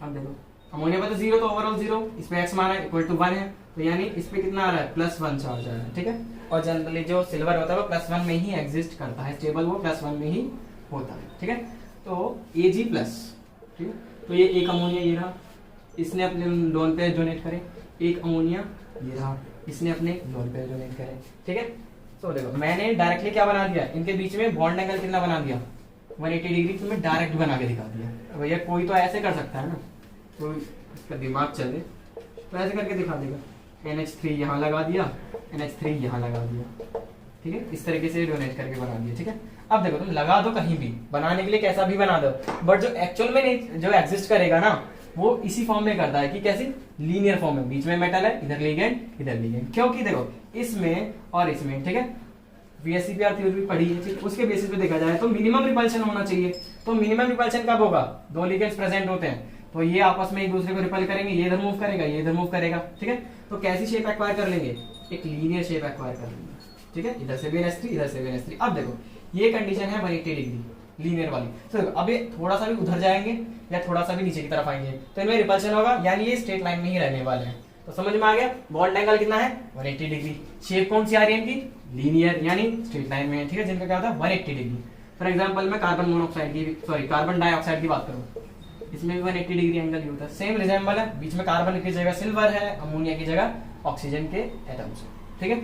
अब देखो अमोनिया पर तो 0 तो ओवरऑल 0, इस पे x माना इक्वल टू 1 है, तो यानी इस पे कितना आ रहा है +1 चार्ज आ रहा है, ठीक है। और जनरली जो सिल्वर होता है वो +1 में ही एग्जिस्ट करता है, स्टेबल वो +1 में ही होता है, ठीक है। तो Ag+, ठीक है, तो ये एक अमोनिया ये रहा, इसने अपने लोन पे डोनेट करे, एक अमोनिया ये रहा, इसने अपने लोन पे डोनेट करे, ठीक है। तो देखो मैंने डायरेक्टली क्या बना दिया, इनके बीच में बॉन्ड एंगल कितना बना दिया 180 डिग्री, तो मैं डायरेक्ट बना के दिखा दिया। भैया कोई तो ऐसे कर सकता है ना, कोई इसका दिमाग चले तो ऐसे करके दिखा देगा, NH3 यहाँ लगा दिया, NH3 यहाँ लगा दिया, ठीक है, इस तरीके से डोनेट करके बना दिया, ठीक है। अब देखो तुम लगा दो कहीं भी, बनाने के लिए कैसा भी बना दो, बट जो एक्चुअल में नहीं जो एग्जिस्ट करेगा ना वो इसी फॉर्म में करता है कि कैसे लीनियर फॉर्म में, बीच में मेटल है, इधर लिगेंड इधर लिगेंड, क्योंकि देखो इसमें और इसमें, ठीक है, VSEPR थ्योरी पढ़ी है, ठीक, उसके बेसिस पे देखा जाए तो मिनिमम रिपल्शन होना चाहिए। तो मिनिमम रिपल्शन कब होगा, दो लिगेंड्स प्रेजेंट होते हैं तो ये आपस में एक दूसरे को रिपल करेंगे, ये इधर मूव करेगा, ये इधर मूव करेगा, ठीक है। तो कैसी शेप एक्वायर कर लेंगे, एक लीनियर शेप एक्वायर कर लेंगे, ठीक है, इधर से भी NH3 इधर से भी NH3। अब देखो ये कंडीशन है 180 डिग्री लीनियर वाली, तो अब ये थोड़ा सा भी उधर जाएंगे या थोड़ा सा भी नीचे की तरफ आएंगे तो इनमें रिपल्शन होगा, यानी ये स्ट्रेट लाइन में ही रहने वाले हैं। तो समझ में आ गया, बॉन्ड एंगल कितना है 180 डिग्री, शेप कौन सी आ रही है इनकी लीनियर यानी स्ट्रेट लाइन में है, ठीक है, जिनका क्या होता है 180 डिग्री। फॉर एग्जांपल मैं कार्बन मोनोऑक्साइड की सॉरी कार्बन डाइऑक्साइड की बात करूं, इसमें भी 180 डिग्री एंगल ही होता है, सेम रिजेंबल है, बीच में कार्बन की जगह सिल्वर है, अमोनिया की जगह ऑक्सीजन के एटम्स, ठीक है।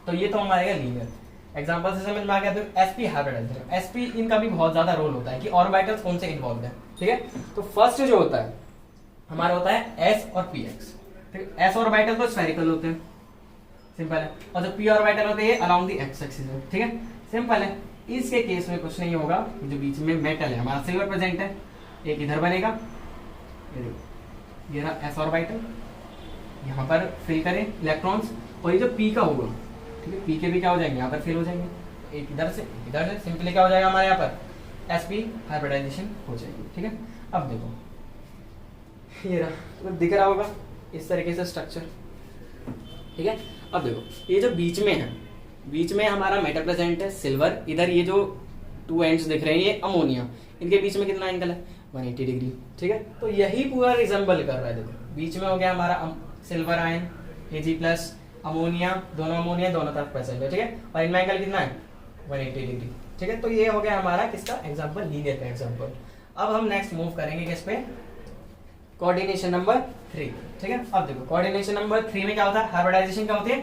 तो ये तो हमारा लीनियर एग्जांपल से समझ में आ गया। तो sp हाइब्रिडाइजेशन, sp इनका भी बहुत ज्यादा रोल होता है कि ऑर्बिटल्स कौन से इन्वॉल्व है, ठीक है। तो फर्स्ट जो होता है हमारा होता है s और px, ठीक है, s ऑर्बिटल तो स्फेरिकल होते हैं, सिंपल है, और जो p ऑर्बिटल होते हैं अलोंग द x एक्सिस है, ठीक है, सिंपल है। इसके केस में कुछ नहीं होगा, जो बीच में मेटल है हमारा सिल्वर प्रेजेंट है, एक इधर बनेगा, ये देखो ये रहा s ऑर्बिटल, यहाँ पर फिल करें इलेक्ट्रॉन्स, और ये जो p का होगा, ठीक है, p के भी क्या हो जाएंगे यहाँ पर फिल हो जाएंगे, एक इधर से सिंपली क्या हो जाएगा हमारे यहाँ पर sp हाइब्रिडाइजेशन हो जाएगी, ठीक है। अब देखो ये रहा, तो दिख रहा होगा इस तरीके से स्ट्रक्चर, ठीक है। अब देखो ये जो बीच में है, बीच में हमारा मेटल प्रेजेंट है सिल्वर, इधर ये जो टू एंड्स दिख रहे हैं ये अमोनिया, इनके बीच में कितना एंगल है 180 डिग्री, ठीक है। तो यही पूरा रिजेंबल कर रहा है, देखो बीच में हो गया हमारा सिल्वर आयन Ag+, अमोनिया, दोनों अमोनिया दोनों तरफ प्रेजेंट है, ठीक है, और इनमें एंगल कितना है 180 डिग्री, ठीक है। तो ये हो गया हमारा किसका एग्जांपल, लीनियर का एग्जांपल। अब हम नेक्स्ट मूव करेंगे किस पे, कोऑर्डिनेशन नंबर 3, ठीक है। अब देखो कोऑर्डिनेशन नंबर 3 में क्या होता है, हाइब्रिडाइजेशन क्या होती है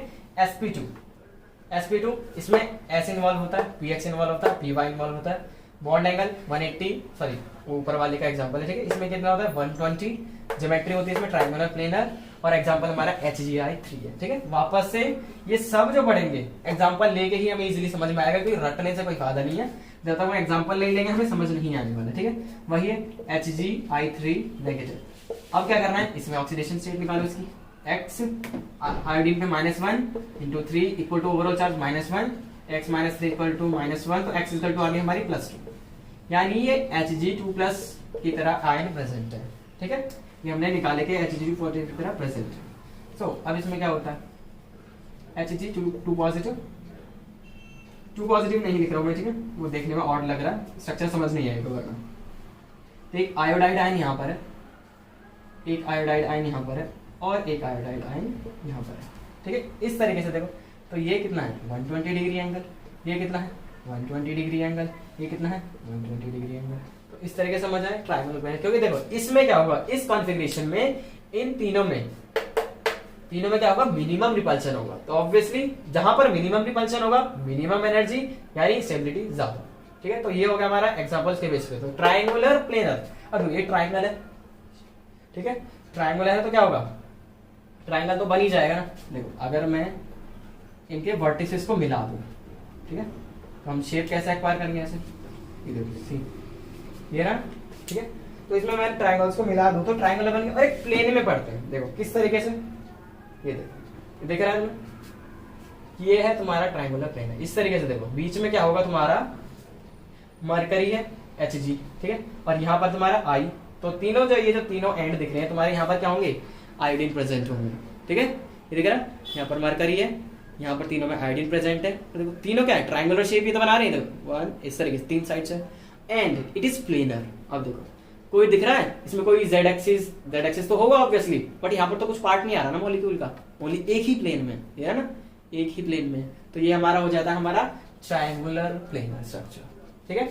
sp2, इसमें s इन्वॉल्व होता है, px इन्वॉल्व होता है, py इन्वॉल्व होता है, बॉन्ड एंगल 180 सॉरी ऊपर वाले का एग्जांपल है, ठीक है, इसमें कितना होता है 120, ज्योमेट्री होती है इसमें ट्रायंगुलर प्लेनर, और एग्जांपल हमारा HgI3 है, ठीक है। वापस से ये सब जो पढ़ेंगे एग्जांपल लेके ही हमें इजीली समझ में आएगा, क्योंकि रटने से कोई फायदा नहीं है, जब तक हम एग्जांपल नहीं लेंगे हमें समझ नहीं आने वाला, ठीक है। वही है HgI3 नेगेटिव। अब क्या करना है, इसमें ऑक्सीडेशन स्टेट निकालो इसकी, x आयोडीन पे -1 into 3 equal to overall charge -1, x - 3 equal to -1, तो x इक्वल टू आ गई हमारी +2, यानी ये Hg2+ की तरह आयन प्रेजेंट है, ठीक है, ये हमने निकाले के Hg2 की तरह प्रेजेंट है। सो अब इसमें क्या होता है Hg2 पॉजिटिव, 2 पॉजिटिव नहीं लिख रहा हूँ मैं, ठीक है, वो देखने में ऑड लग रहा है, स्ट्रक्चर समझ नहीं आएगा वरना। तो एक आयोडाइड आयन यहाँ पर है, एक आयोडाइड आयन यहाँ पर है, और एक आयोडाइड आयन यहाँ पर है, ठीक है। इस तरीके से देखो, तो ये कितना है 120 डिग्री एंगल, ये कितना है 120 डिग्री एंगल, ये कितना है 120 डिग्री एंगल। तो इस तरीके से समझ आए ट्रायंगल प्लेन, क्योंकि देखो इसमें क्या होगा, इस कॉन्फ़िगरेशन में इन तीनों में क्या होगा, मिनिमम रिपल्शन होगा। तो ऑब्वियसली जहां पर मिनिमम रिपल्शन होगा मिनिमम एनर्जी यानी स्टेबिलिटी ज्यादा, ठीक है। तो ये हो गया हमारा एग्जांपल्स के बेस पे। तो ट्रायंगुलर प्लेनर, अब ये ट्रायंगल है, ठीक है, ट्रायंगुलर है तो क्या होगा, ट्रायंगल तो बन ही जाएगा ना। देखो अगर मैं इनके वर्टिसेस को मिला दूं, ठीक है, तो हम शेप कैसे एक्वायर करेंगे, ऐसे ये देखो सी ये रहा, ठीक है। तो इसमें मैं ट्रायंगल्स को मिला दूं तो ट्रायंगल बन गया, और एक प्लेन में पड़ते हैं, देखो किस तरीके से, ये देखो, ये देख रहा है तुम्हें, ये है तुम्हारा ट्रायंगुलर प्लेन है। इस तरीके से देखो बीच में क्या होगा, तुम्हारा मरकरी है Hg, ठीक है, और यहाँ पर तुम्हारा I, तो तीनों जो ये जो तीनों एंड दिख रहे हैं तुम्हारे यहाँ पर क्या होंगे, आयोडीन प्रेजेंट होंगे, ठीक है। ये दिख रहा है, यहाँ पर मरकरी है, यहाँ पर तीनों में आयोडीन प्रेजेंट है, तो देखो तीनों क्या है, ट्रायंगुलर शेप ही तो बना रहे हैं, देखो वन इस तरीके से 3 साइड्स है, एंड इट इज प्लेनर। अब देखो कोई दिख रहा है इसमें कोई जेड एक्सिस तो होगा ऑब्वियसली, बट यहाँ पर तो कुछ पार्ट नहीं आ रहा ना मॉलिक्यूल का, ओनली एक ही प्लेन में, ये है ना, एक ही प्लेन में। तो ये हमारा हो जाता है हमारा ट्रायंगुलर प्लेनर स्ट्रक्चर, ठीक है।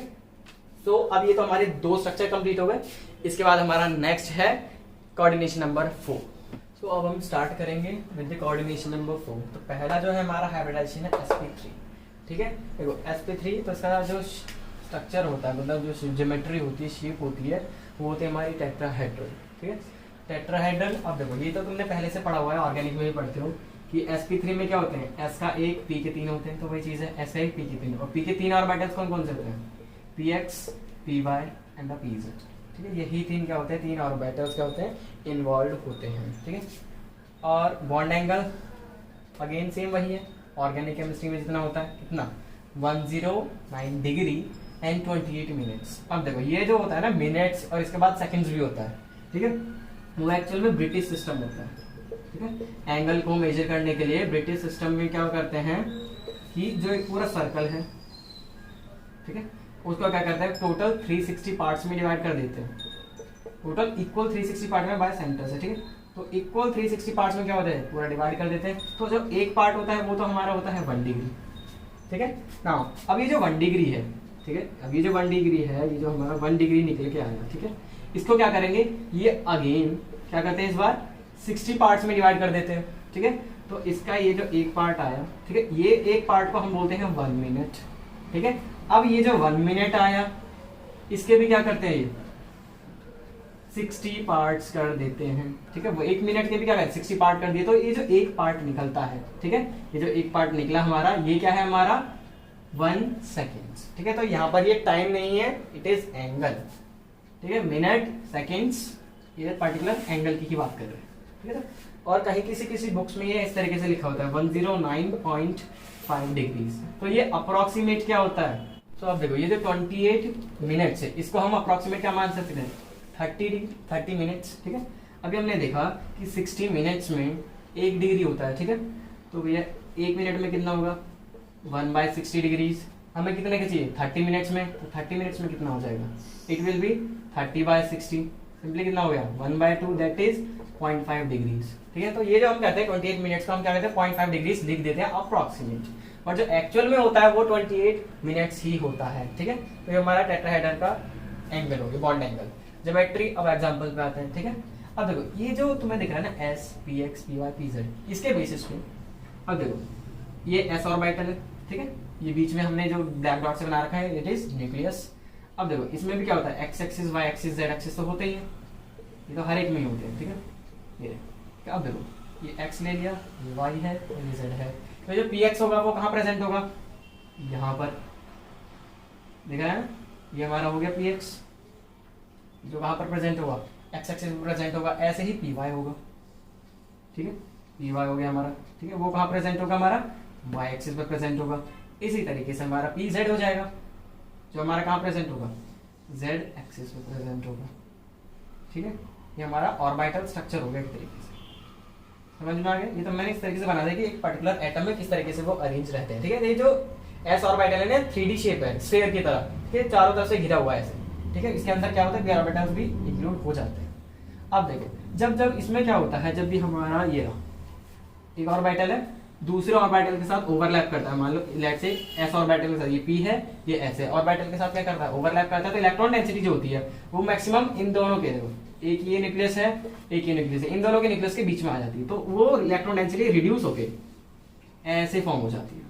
तो अब ये तो हमारे 2 स्ट्रक्चर कंप्लीट हो गए। इसके बाद हमारा नेक्स्ट है कोऑर्डिनेशन नंबर 4। तो अब हम स्टार्ट करेंगे विद द कोऑर्डिनेशन नंबर 4। तो पहला जो है हमारा हाइब्रिडाइजेशन है sp3, ठीक है। देखो sp3 तो इसका जो स्ट्रक्चर होता है, मतलब जो ज्योमेट्री होती है, शेप होती है, वो होती है हमारी टेट्राहेड्रल, ठीक है। टेट्राहेड्रल, अब देखो ये तो तुमने पहले से पढ़ा हुआ है, ऑर्गेनिक में भी पढ़ते हो कि sp3 में क्या होते हैं, s का 1 p के 3 होते हैं, तो वही चीज है s1 p के 3, और p के 3 ऑर्बिटल्स कौन कौन से होते हैं, px py एंड pz, ठीक है। यही 3 क्या होते हैं, 3 ऑर्बिटल्स क्या होते हैं, इन्वॉल्व होते हैं, ठीक है। और बॉन्ड एंगल अगेन सेम वही है, ऑर्गेनिक केमिस्ट्री में जितना होता है, कितना 109 डिग्री एंड 28 मिनट्स। अब देखो ये जो होता है ना मिनट्स, और इसके बाद सेकंड्स भी होता है, ठीक है। वो एक्चुअल में ब्रिटिश सिस्टम होता है, ठीक है। एंगल को मेजर करने के लिए ब्रिटिश सिस्टम में क्या करते हैं कि जो एक पूरा सर्कल है, ठीक है, उसको क्या करते हैं, टोटल 360 पार्ट्स में डिवाइड कर देते हैं, टोटल इक्वल 360 पार्ट में बाय सेंटर से, ठीक है। तो इक्वल 360 पार्ट्स में क्या होता है, पूरा डिवाइड कर देते हैं। तो जो एक पार्ट होता है वो तो हमारा होता है 1 डिग्री, ठीक है ना। अब ये जो 1 डिग्री है, ठीक है, अब ये जो 1 डिग्री है, ये जो हमारा 1 डिग्री निकल के आएगा, ठीक है, इसको क्या करेंगे, ये अगेन क्या करते हैं, इस बार 60 पार्ट्स में डिवाइड कर देते हैं, ठीक है। तो इसका ये जो एक पार्ट आया, ठीक है, ये एक पार्ट को हम बोलते हैं 1 मिनट, ठीक है। अब ये जो 1 मिनट आया, इसके भी क्या करते हैं, ये 60 पार्ट्स कर देते हैं, ठीक है। वो 1 मिनट के भी क्या है, 60 पार्ट कर दिए, तो ये जो एक पार्ट निकलता है, ठीक है, ये जो एक पार्ट निकला हमारा, ये क्या है हमारा 1 सेकेंड, ठीक है। तो यहाँ पर ये टाइम नहीं है, इट इज एंगल, ठीक है, मिनट सेकेंड्स, ये पर्टिकुलर एंगल की बात कर रहे हैं, ठीक है। और कहीं किसी किसी बुक्स में ये इस तरीके से लिखा होता है 109.5 डिग्रीज, तो ये अप्रोक्सीमेट क्या होता है। तो अब देखो ये जो 28 मिनट्स है, इसको हम अप्रोक्सीमेट क्या मान सकते हैं, 30 मिनट्स, ठीक है। अभी हमने देखा कि 60 मिनट्स में 1 डिग्री होता है, ठीक है। तो भैया 1 मिनट में कितना होगा, 1/60 डिग्रीज, हमें कितने के चाहिए, 30 मिनट्स में, तो 30 मिनट्स में कितना हो जाएगा, इट विल बी 30/60, सिंपली कितना हो गया 1/2, दैट इज 0.5 डिग्रीज, ठीक है। तो ये जो हम कहते हैं 28 मिनट्स का हम क्या कहते हैं 0.5 डिग्रीज लिख देते हैं अप्रोक्सीमेट, और जो एक्चुअल में होता है वो 28 मिनट्स ही होता है, ठीक है। तो ये हमारा टेट्राहेड्रल का एंगल हो गया, बॉन्ड एंगल। ज्योमेट्री अब एग्जांपल पे आते हैं, ठीक है। अब देखो ये जो तुम्हें दिख रहा है ना s px py pz, इसके बेसिस पे अब देखो ये s ऑर्बिटल है, ठीक है, ये बीच में हमने जो ब्लैक डॉट से बना रखा है इट इज न्यूक्लियस। अब देखो इसमें भी क्या होता है, x axis y axis z axis तो होते ही है, ये तो हर एक में ही होते हैं, ठीक है। ये अब देखो ये x ले लिया, ये y है और ये z है, तो जो px होगा वो कहाँ प्रेजेंट होगा, यहाँ पर, दिख रहा है ना, ये हमारा हो गया px, जो कहाँ पर प्रेजेंट होगा, x एक्सिस पर प्रेजेंट होगा, ऐसे ही py होगा, ठीक है, py हो गया हमारा, ठीक है। वो कहाँ प्रेजेंट होगा, हमारा y एक्सिस पर प्रेजेंट होगा। इसी तरीके से हमारा pz हो जाएगा, जो हमारा कहाँ प्रेजेंट होगा, z एक्सिस पर प्रेजेंट होगा, ठीक है। ये हमारा ऑर्बिटल स्ट्रक्चर हो गया एक तरीके से, समझ में आ गया। ये तो मैंने इस तरीके से बना दिया कि एक पर्टिकुलर एटम में किस तरीके से वो अरेंज रहते हैं, ठीक है। ये जो s ऑर्बिटल है 3D शेप है, स्फीयर की तरह, ठीक है, चारों तरफ से घिरा हुआ है ऐसे, ठीक है। इसके अंदर क्या होता है, p ऑर्बिटल्स भी इंक्लूड हो जाते हैं। अब देखो जब जब इसमें क्या होता है, जब भी हमारा ये एक ऑर्बिटल है दूसरे ऑर्बिटल के साथ ओवरलैप करता है, मान लो लेट से s ऑर्बिटल के साथ ये p है, ये s है, ऑर्बिटल के साथ क्या करता है, ओवरलैप करता है, तो इलेक्ट्रॉन डेंसिटी जो होती है वो मैक्सिमम इन दोनों के, देखो एक ये न्यूक्लियस है एक ये न्यूक्लियस है, इन दोनों के न्यूक्लियस के बीच में आ जाती है, तो वो इलेक्ट्रॉन डेंसिटी रिड्यूस होके ऐसे फॉर्म हो जाती है,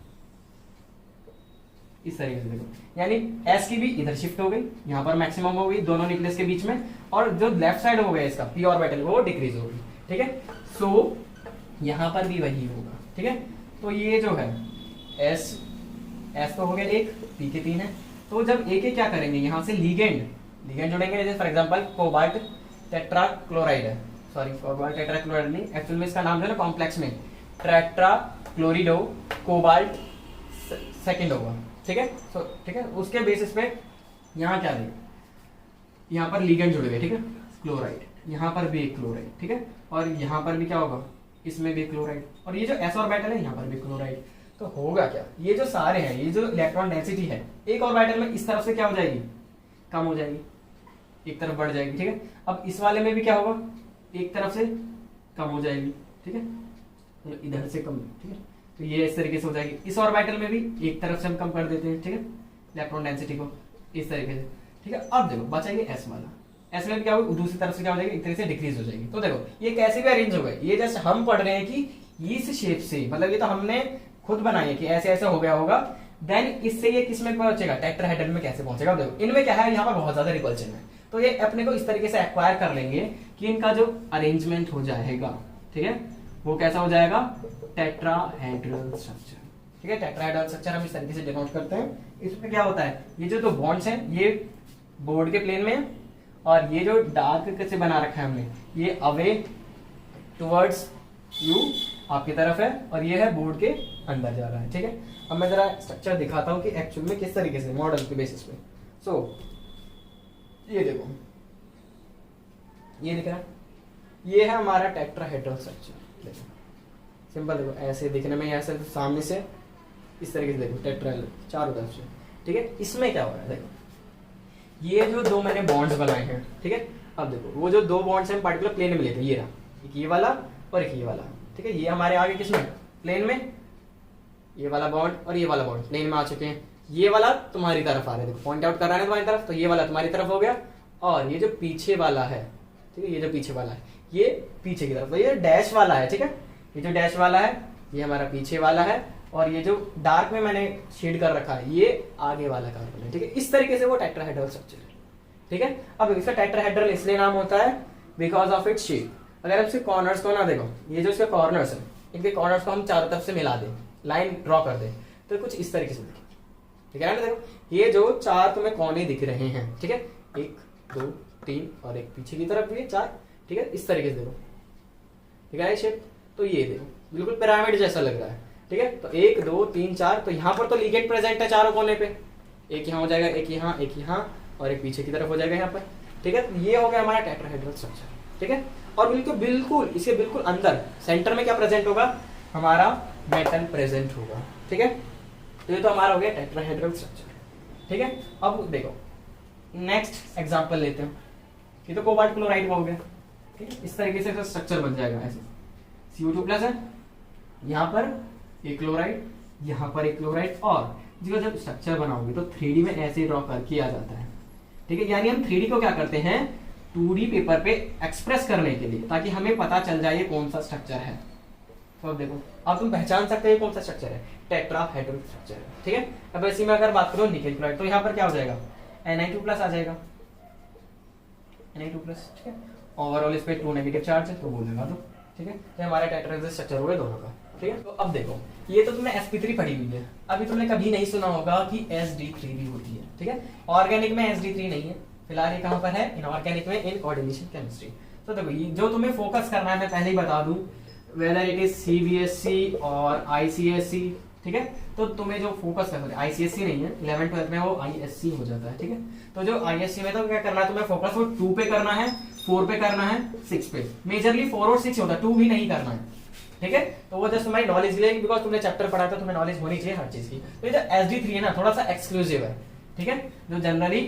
इस तरीके से देखो, यानी s की भी इधर शिफ्ट हो गई, यहाँ पर मैक्सिमम हो गई दोनों न्यूक्लियस के बीच में, और जो लेफ्ट साइड हो गया इसका p ऑर्बिटल वो डिक्रीज होगी, ठीक है। सो यहाँ पर भी वही होगा, ठीक है। तो ये जो है s तो हो गया एक, p के 3 है, तो जब एक एक क्या करेंगे, यहाँ से लीगेंड जोड़ेंगे, जैसे फॉर एग्जांपल कोबाल्ट टेट्राक्लोराइड है, सॉरी कोबाल्ट टेट्राक्लोराइड नहीं, एक्चुअल में इसका नाम जो है ना कॉम्प्लेक्स में टेट्राक्लोरिडो कोबाल्ट सेकंड होगा, ठीक है। सो ठीक है, उसके बेसिस पे यहाँ क्या देगा, यहाँ पर लीगेंड जुड़ गए, ठीक है, क्लोराइड, यहाँ पर भी एक क्लोराइड, ठीक है, और यहाँ पर भी क्या होगा, इसमें भी क्लोराइड, और ये जो s ऑर्बिटल है यहाँ पर भी क्लोराइड। तो होगा क्या, ये जो सारे हैं, ये जो इलेक्ट्रॉन डेंसिटी है एक ऑर्बिटल में इस तरफ से क्या हो जाएगी, कम हो जाएगी, एक तरफ बढ़ जाएगी, ठीक है। अब इस वाले में भी क्या होगा, एक तरफ से कम हो जाएगी, ठीक है, तो इधर से कम, ठीक है। तो ये इस तरीके से हो जाएगी। इस ऑर्बिटल में भी एक तरफ से हम कम कर देते हैं, ठीक है, इलेक्ट्रॉन डेंसिटी को इस तरीके से, ठीक है। अब देखो बचा ये एस वाला, एस में भी क्या होगा, दूसरी तरफ से क्या हो जाएगी, एक तरह से डिक्रीज हो जाएगी। तो देखो ये कैसे भी अरेंज हो गए, ये जस्ट हम पढ़ रहे हैं कि इस शेप से, मतलब ये तो हमने खुद बनाई है कि ऐसे ऐसे हो गया होगा, देन इससे ये किस में पहुंचेगा, टेट्राहेड्रल में कैसे पहुंचेगा। देखो इनमें क्या है, यहाँ पर बहुत ज्यादा रिपल्शन है, तो ये अपने को इस तरीके से एक्वायर कर लेंगे कि इनका जो अरेंजमेंट हो जाएगा, ठीक है, वो कैसा हो जाएगा, टेट्राहेड्रल स्ट्रक्चर, ठीक है। टेट्राहेड्रल स्ट्रक्चर हम इस तरीके से डिनोट करते हैं। इसमें क्या होता है, ये जो दो बॉन्ड्स हैं ये बोर्ड के प्लेन में है, और ये जो डार्क कैसे बना रखा है हमने, ये अवे टुवर्ड्स यू आपकी तरफ है, और ये है बोर्ड के अंदर जा रहा है, ठीक है। अब मैं जरा स्ट्रक्चर दिखाता हूँ कि एक्चुअल में किस तरीके से मॉडल के बेसिस पे। सो ये देखो, ये दिख रहा है, ये है हमारा टेट्राहेड्रल स्ट्रक्चर। देखो सिंपल, देखो ऐसे दिखने में, ऐसे तो सामने से इस तरीके से देखो टेट्राहेड्रल चारों तरफ से, ठीक है। इसमें क्या हो रहा है, देखो ये जो दो मैंने बॉन्ड्स बनाए हैं, ठीक है। अब देखो वो जो दो बॉन्ड्स हैं पार्टिकुलर प्लेन में लेते हैं, ये रहा, एक ये वाला और एक ये वाला, ठीक है। ये हमारे आगे किसमें, प्लेन में, ये वाला बॉन्ड और ये वाला बॉन्ड प्लेन में आ चुके हैं। ये वाला तुम्हारी तरफ आ रहा है, देखो पॉइंट आउट कर रहा है तुम्हारी तरफ, तो ये वाला तुम्हारी तरफ हो गया, और ये जो पीछे वाला है, ठीक है, ये जो पीछे वाला है ये पीछे की तरफ, तो ये डैश वाला है, ठीक है। ये जो डैश वाला है ये हमारा पीछे वाला है, और ये जो डार्क में मैंने शेड कर रखा है ये आगे वाला कार्बन है, ठीक है। इस तरीके से वो टेट्राहेड्रल स्ट्रक्चर है, ठीक है। अब इसका टेट्राहेड्रल इसलिए नाम होता है बिकॉज ऑफ इट्स शेप। अगर आप इसके कॉर्नर्स को ना देखो, ये जो इसके कॉर्नर्स है, इनके कॉर्नर्स को हम चारों तरफ से मिला दें, लाइन ड्रॉ कर दें, तो कुछ इस तरीके से दिखे, ठीक है ना। देखो ये जो चार तुम्हें कोने दिख रहे हैं, ठीक है, 1 2 3 और एक पीछे की तरफ भी 4, ठीक है, इस तरीके से देखो, ठीक है शेप। तो ये देखो बिल्कुल पिरामिड जैसा लग रहा है, ठीक है। तो 1 2 3 4, तो यहाँ पर तो लिगेंड प्रेजेंट है चारों कोने पे, एक यहाँ हो जाएगा, एक यहाँ और एक पीछे की तरफ हो जाएगा यहाँ पर, ठीक है। ये हो गया हमारा टेट्राहेड्रल स्ट्रक्चर, ठीक है। और बिल्कुल इसके बिल्कुल अंदर सेंटर में क्या प्रेजेंट होगा, हमारा मेटल प्रेजेंट होगा, ठीक है। तो ये तो हमारा हो गया टेट्राहेड्रल स्ट्रक्चर, ठीक है। अब देखो नेक्स्ट एग्जांपल लेते हैं, ये तो कोबाल्ट क्लोराइड का हो गया, ठीक है। इस तरीके से स्ट्रक्चर बन जाएगा, ऐसे CO2+ है, यहाँ पर एक क्लोराइड, यहाँ पर एक क्लोराइड, और जब स्ट्रक्चर बनाओगे तो 3D में ऐसे ड्रॉ कर किया जाता है, ठीक है। यानी हम 3D को क्या करते हैं, 2D पेपर पे एक्सप्रेस करने के लिए, ताकि हमें पता चल जाए ये कौन सा स्ट्रक्चर है। तो अब देखो, अब तुम पहचान सकते हो कौन सा स्ट्रक्चर है, टेट्राहेड्रल स्ट्रक्चर है, ठीक है। अब इसी में अगर बात करो निकेल क्लोराइड, तो यहाँ पर क्या हो जाएगा, Ni2+ आ जाएगा, Na2+, ठीक है। ओवरऑल इस पे 2 नेगेटिव चार्ज है, तो बोलेगा तो, ठीक है। तो हमारे टेट्राहेड्रल स्ट्रक्चर हो गए दोनों का, ठीक है। तो अब देखो ये तो तुमने sp3 पढ़ी हुई है, अभी तुमने कभी नहीं सुना होगा कि sd3 भी होती है, ठीक है। ऑर्गेनिक में sd3 नहीं है, फिलहाल ये कहाँ पर है, इनऑर्गेनिक में, इन कोऑर्डिनेशन केमिस्ट्री। तो देखो ये जो तुम्हें फोकस करना है, मैं पहले ही बता दूं, वेदर इट इज CBSE और ICSE, ठीक है। तो तुम्हें जो फोकस करना है, ICSE नहीं है, 11th-12th में वो ISC हो जाता है, ठीक है। तो जो ISC में तो क्या करना है तुम्हें, फोकस वो 2 पे करना है, 4 पे करना है, 6 पे, मेजरली 4 और 6 होता है, 2 भी नहीं करना है, ठीक है। तो वो जस्ट तुम्हारी नॉलेज के लिए, बिकॉज तुमने चैप्टर पढ़ा था, तुम्हें नॉलेज होनी चाहिए हर चीज की। तो ये जो sd3 है ना, थोड़ा सा एक्सक्लूसिव है, ठीक है, जो जनरली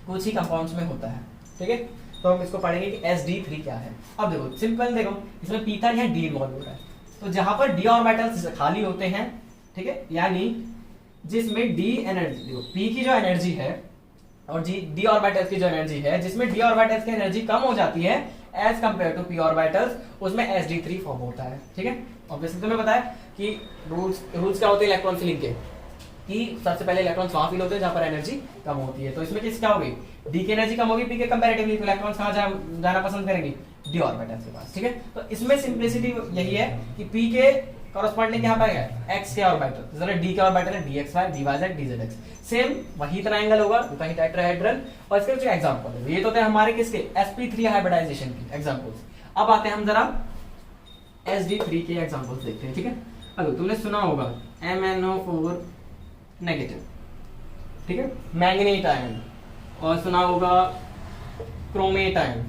कुछ ही कंपाउंड्स में होता है, ठीक है। तो हम इसको पढ़ेंगे कि sd3 क्या है। अब देखो सिंपल, देखो इसमें p था, यहाँ d इन्वॉल्व हो रहा है, तो जहां पर d ऑर्बिटल्स खाली होते हैं, ठीक है, यानी जिसमें d एनर्जी, देखो p की जो एनर्जी है और d ऑर्बिटल्स की जो एनर्जी है, जिसमें d ऑर्बिटल्स की एनर्जी कम हो जाती है as compare to p orbitals, उसमें sd3 फॉर्म होता है, ठीक है। ऑब्वियसली तुम्हें पता है कि रूल्स क्या होते हैं इलेक्ट्रॉन फिलिंग के, कि सबसे पहले इलेक्ट्रॉन्स वहां फिल होते हैं जहां पर एनर्जी कम होती है। तो इसमें किस क्या होगी, डी की एनर्जी कम होगी पी के कंपैरेटिवली, तो इलेक्ट्रॉन्स कहां जाना पसंद करेंगे, डी ऑर्बिटल्स के पास, ठीक है। तो इसमें सिंपलिसिटी यही है कि पी के कॉरेस्पॉन्डिंग यहां पर है एक्स के ऑर्बिटल, जरा डी के ऑर्बिटल है dxy dyz dz, सेम वही ट्रायंगल होगा, वही टेट्राहेड्रल। और इसके कुछ एग्जांपल है, ये तो थे हमारे किसके, sp3 हाइब्रिडाइजेशन के एग्जांपल्स। अब आते हैं हम जरा sd3 के एग्जांपल्स देखते हैं, ठीक है। अब तुमने सुना होगा MnO4 नेगेटिव, ठीक है, मैंगनीट आयन, और सुना होगा क्रोमेट आयन,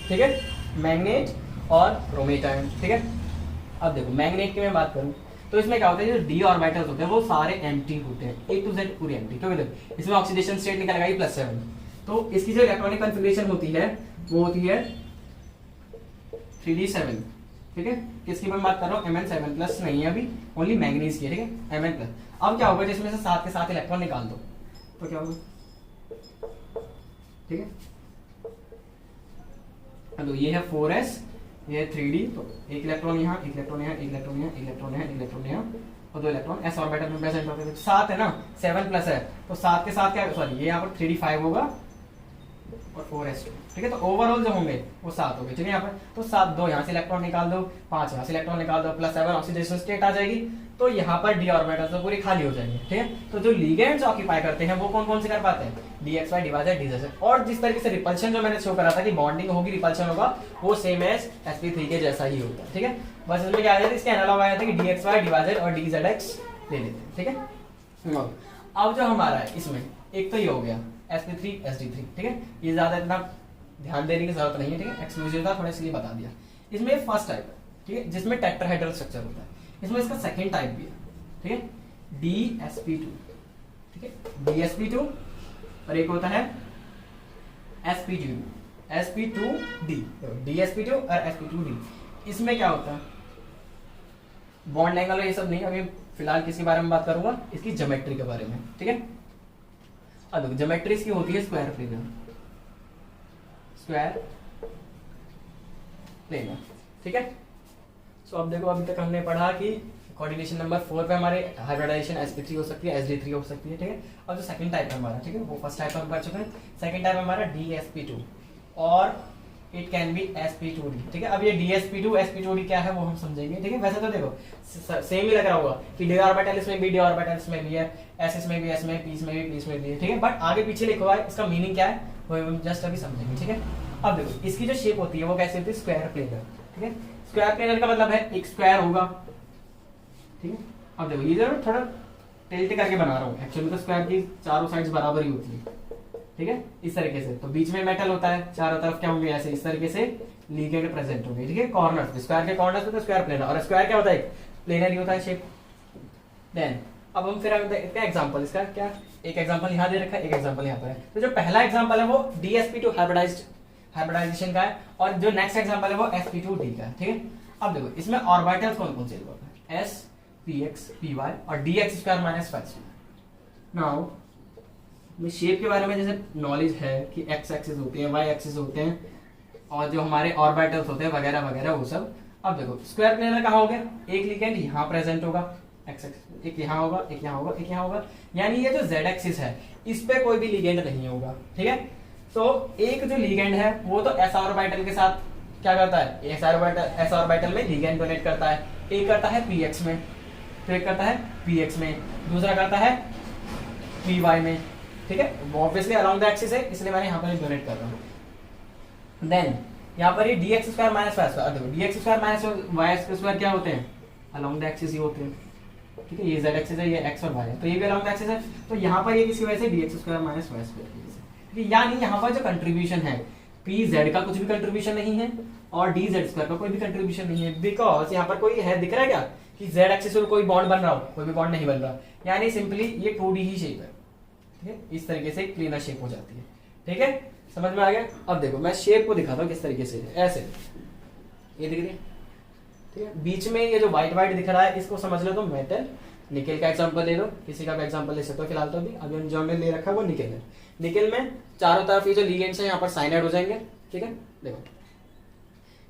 ठीक है, मैग्नेट और क्रोमेट आयन, ठीक है। अब देखो मैग्नेट की मैं बात करूं तो इसमें क्या होता है, जो डी ऑर्बिटल्स होते हैं वो सारे एम्प्टी होते हैं, A to Z पूरी एम्प्टी, तो देखो इसमें ऑक्सीडेशन स्टेट निकल आएगा +7, तो इसकी जो इलेक्ट्रॉनिक कॉन्फ़िगरेशन होती है वो होती है 3d7, ठीक है। किसकी मैं बात कर रहा हूँ, Mn7+ नहीं है अभी, ओनली मैंगनीज की है, ठीक है, Mn+। अब क्या होगा, जिसमें से 7 के 7 इलेक्ट्रॉन निकाल दो तो क्या होगा, ठीक है। तो ये है 4s, ये है 3d, तो एक इलेक्ट्रॉन यहाँ, एक इलेक्ट्रॉन यहाँ, एक इलेक्ट्रॉन यहाँ, एक इलेक्ट्रॉन यहाँ, एक इलेक्ट्रॉन यहाँ और 2 इलेक्ट्रॉन s ऑर्बिटल में प्रेजेंट होते हैं। 7 है ना, 7+ है, तो 7 के साथ क्या, सॉरी ये यहाँ पर 3d5 होगा और 4s2, ठीक है। तो ओवरऑल जो होंगे वो 7 होंगे, ठीक है। यहाँ पर तो 7, 2 यहाँ से इलेक्ट्रॉन निकाल दो, 5 यहाँ से इलेक्ट्रॉन निकाल दो, +7 ऑक्सीडेशन स्टेट आ जाएगी, तो यहाँ पर d ऑर्बिटल तो पूरी खाली हो जाएंगे, ठीक है। तो जो लिगेंड्स ऑक्यूपाई करते हैं वो कौन कौन से कर पाते हैं, dxy डिवाइडेड dz। और जिस तरीके से रिपल्शन जो मैंने शो करा था कि बॉन्डिंग होगी, रिपल्शन होगा, वो सेम एज sp3 के जैसा ही होता है, ठीक है। बस इसमें क्या आ जाता है, इसके एनालॉग आ जाता है कि dxy डिवाइडेड और dzx ले लेते हैं, ठीक है। अब जो हमारा है इसमें एक तो ये हो गया sp3 sd3, ठीक है। ये ज्यादा इतना ध्यान देने की जरूरत नहीं है, ठीक है, एक्सक्लूसिव था थोड़ा इसलिए बता दिया। इसमें फर्स्ट टाइप है, ठीक है, जिसमें टेट्राहेड्रल स्ट्रक्चर होता है। इसमें इसका सेकंड टाइप भी है, ठीक है, dsp2, ठीक है, dsp2, और एक होता है sp2d, dsp2 और sp2d। इसमें क्या होता है, बॉन्ड एंगल ये सब नहीं, अभी फिलहाल किसके बारे में बात करूंगा, इसकी ज्योमेट्री के बारे में, ठीक है। अब देखो ज्योमेट्री इसकी होती है स्क्वायर प्लेनर, स्क्वायर प्लेनर, ठीक है। सो अब देखो, अभी तक हमने पढ़ा कि कोऑर्डिनेशन नंबर 4 पे हमारे हाइब्रिडाइजेशन sp3 हो सकती है, sd3 हो सकती है, ठीक है। और जो सेकंड टाइप है हमारा, ठीक है, वो फर्स्ट टाइप हम पढ़ चुके हैं। सेकंड टाइप हमारा dsp2 और इट कैन बी sp2d, ठीक है। अब ये dsp2 sp2d क्या है वो हम समझेंगे, ठीक है। वैसे तो देखो सेम ही लग रहा होगा कि d ऑर्बिटल इसमें भी, d ऑर्बिटल इसमें भी है, s इसमें भी, s में, p इसमें भी, p इसमें भी है, ठीक है। बट आगे पीछे लिखा हुआ है, इसका मीनिंग क्या है वो हम जस्ट अभी समझेंगे, ठीक है। अब देखो इसकी जो शेप होती है वो कैसे होती है, स्क्वायर प्लेनर, ठीक है। स्क्वायर प्लेनर का मतलब है एक स्क्वायर होगा, ठीक है। अब देखो ये जरूर थोड़ा टिल्ट करके बना रहा हूँ, एक्चुअली तो स्क्वायर की चारों साइड्स बराबर ही होती है, ठीक है, इस तरीके से। तो बीच में मेटल होता है, चारों तरफ क्या होंगे, ऐसे इस तरीके से लिगेंड प्रेजेंट होंगे, ठीक है। कॉर्नर्स पे, स्क्वायर के कॉर्नर्स पे तो स्क्वायर प्लेनर, और स्क्वायर क्या होता है, प्लेनर ही होता है शेप। देन अब हम फिर देखते हैं एग्जांपल इसका, क्या एक एग्जांपल यहाँ दे रखा है, एक एग्जांपल यहाँ पर है। तो जो पहला एग्जांपल है वो dsp2 हाइब्रिडाइजेशन का है, और जो नेक्स्ट एग्जांपल है वो sp2d का है, ठीक है। अब देखो इसमें ऑर्बिटल्स कौन कौन से होता है, s px py और dx² माइनस 5। नाउ शेप के बारे में जैसे नॉलेज है कि x एक्सिस होती है, y एक्सिस होते हैं, और जो हमारे ऑर्बिटल्स होते हैं वगैरह वगैरह वो सब। अब देखो स्क्वायर प्लेनर कहाँ हो गया, एक लिगेंड यहाँ प्रेजेंट होगा, x एक्सिस, एक यहाँ होगा, एक यहाँ होगा, एक यहाँ होगा, यानी ये जो z एक्सिस है इस पे कोई भी लिगेंड नहीं होगा, ठीक है। तो एक जो लिगेंड है वो तो s ऑर्बिटल के साथ क्या करता है, s ऑर्बिटल में लिगेंड डोनेट करता है, एक करता है px में, तो एक करता है px में, दूसरा करता है py में, ठीक है। ऑब्वियसली अलोंग द एक्सिस है इसलिए मैंने यहाँ पर डोनेट कर रहा हूँ। देन यहाँ पर ये dx² माइनस y स्क्वायर, देखो dx² माइनस y स्क्वायर क्या होते हैं, अलोंग द एक्सिस ही होते हैं, ठीक है। ये z एक्सिस है, ये x और y है, तो ये भी अलोंग द एक्सिस है, तो यहाँ पर ये किसकी वजह से dx² माइनस y स्क्वायर की वजह से, ठीक है। यानी यहाँ पर जो कंट्रीब्यूशन है pz का कुछ भी कंट्रीब्यूशन नहीं है और dz² का कोई भी कंट्रीब्यूशन नहीं है, बिकॉज यहाँ पर कोई है दिख रहा है क्या कि z एक्सिस पर कोई बॉन्ड बन रहा हो, कोई भी बॉन्ड नहीं बन रहा, यानी सिंपली ये 2D ही शेप है, ठीक है। इस तरीके से प्लेनर शेप हो जाती है, ठीक है, समझ में आ गया। अब देखो मैं शेप को दिखाता हूँ किस तरीके से, ऐसे ये दिख रही है, ठीक है। बीच में ये जो व्हाइट व्हाइट दिख रहा है इसको समझ लो तो मेटल, निकल का एग्जांपल ले लो, किसी का भी एग्जांपल ले सकते हो, फिलहाल तो अभी जो हमने ले रखा है वो निकल है। निकल में चारों तरफ ये जो लिगेंड्स है यहाँ पर साइनाइड हो जाएंगे, ठीक है। देखो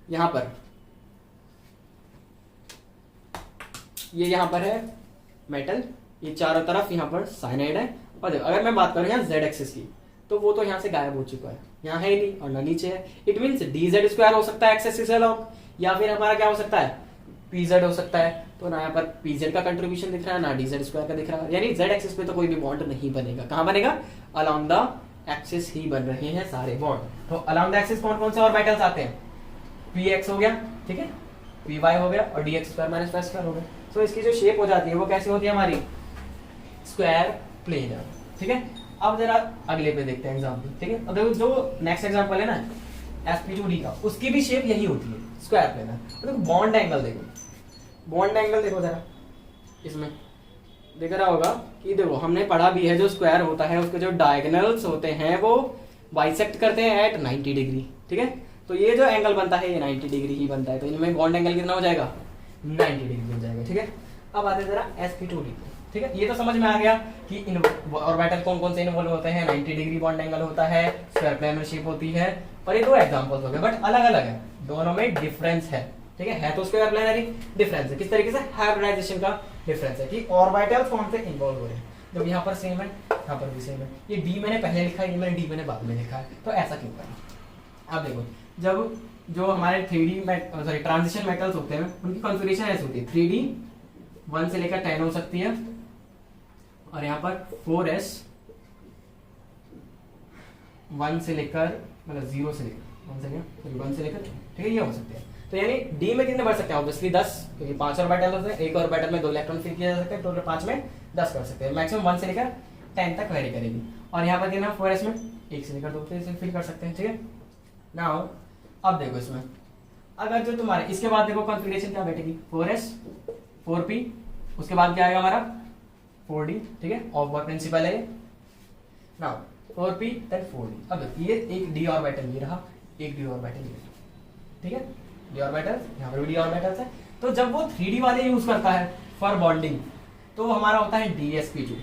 यहाँ पर ये यहाँ पर है मेटल, ये चारों तरफ यहाँ पर साइनाइड है, और देखो अगर मैं बात करूँ यहाँ z एक्सिस की तो वो तो यहाँ से गायब हो चुका है, यहाँ है ही नहीं और ना नीचे है। इट मीन्स dz² हो सकता है x एक्सिस अलोंग, या फिर हमारा क्या हो सकता है pz हो सकता है, तो ना यहाँ पर pz का कंट्रीब्यूशन दिख रहा है ना dz² का दिख रहा है, यानी z एक्सिस पे तो कोई भी बॉन्ड नहीं बनेगा। कहाँ बनेगा, अलोंग द एक्सिस ही बन रहे हैं सारे बॉन्ड। तो अलोंग द एक्सिस कौन कौन से ऑर्बिटल्स आते हैं, px हो गया, ठीक है, py हो गया और dx² माइनस y स्क्वायर हो गया। तो इसकी जो शेप हो जाती है वो कैसी होती है हमारी, स्क्वायर प्लेनर, ठीक है। अब जरा अगले पे देखते हैं एग्जांपल, ठीक है। अब देखो जो नेक्स्ट एग्जांपल है ना sp2d का, उसकी भी शेप यही होती है, स्क्वायर प्लेनर। देखो बॉन्ड एंगल देखो, बॉन्ड एंगल देखो जरा, इसमें दिख रहा होगा कि देखो हमने पढ़ा भी है जो स्क्वायर होता है उसके जो डायगोनल्स होते हैं वो बाइसेक्ट करते हैं एट 90 डिग्री, ठीक है। तो ये जो एंगल बनता है ये 90 डिग्री ही बनता है, तो इनमें बॉन्ड एंगल कितना हो जाएगा, 90 डिग्री हो जाएगा, ठीक है। अब आते जरा sp2d, ठीक है। ये तो समझ में आ गया कि इन ऑर्बिटल कौन कौन से इन्वॉल्व होते हैं, 90 डिग्री बॉन्ड एंगल होता है, स्क्वायर प्लेनर शेप होती है, और ये दो एग्जांपल्स हो गए, बट अलग अलग है, दोनों में डिफरेंस है, ठीक है तो स्क्वायर प्लेनर ही डिफरेंस है, किस तरीके से हाइब्रिडाइजेशन का डिफरेंस है कि ऑर्बिटल्स कौन से इन्वॉल्व हो रहे हैं। जब यहाँ पर सेम है यहाँ पर भी सेम है, ये डी मैंने पहले लिखा है, ये मैंने डी मैंने बाद में लिखा है, तो ऐसा क्यों करें। अब देखो जब जो हमारे 3D ट्रांजिशन मेटल्स होते हैं उनकी कॉन्फ़िगरेशन ऐसी होती है, 3D 1 से लेकर 10 हो सकती है, और यहाँ पर 4s 1 से लेकर मतलब 0 से लेकर 1 से लेकर, ठीक है ये हो सकते हैं। तो यानी डी में कितने बढ़ सकते हैं, ऑब्वियसली 10, क्योंकि 5 ऑर्बिटल होते हैं, एक ऑर्बिटल में 2 इलेक्ट्रॉन फिल किया जा सकता है, टोटल 5 में 10 कर सकते हैं, मैक्सिमम 1 से लेकर 10 तक वेरी करेगी। और यहाँ पर कितना 4s में 1 से लेकर 2 तक फिल कर सकते हैं, ठीक है। नाउ अब देखो इसमें अगर जो तुम्हारे इसके बाद देखो कॉन्फ़िगरेशन क्या बैठेगी, 4s 4p, उसके बाद क्या आएगा हमारा 4d, ठीक है ऑफ बॉय प्रिंसिपल है। Now 4p then 4d। अब ये एक d ऑर्बिटल ये रहा, एक d ऑर्बिटल ये, ठीक है d ऑर्बिटल्स, यहाँ पर भी d ऑर्बिटल्स है। तो जब वो 3d वाले यूज करता है फॉर बॉन्डिंग तो हमारा होता है dsp2,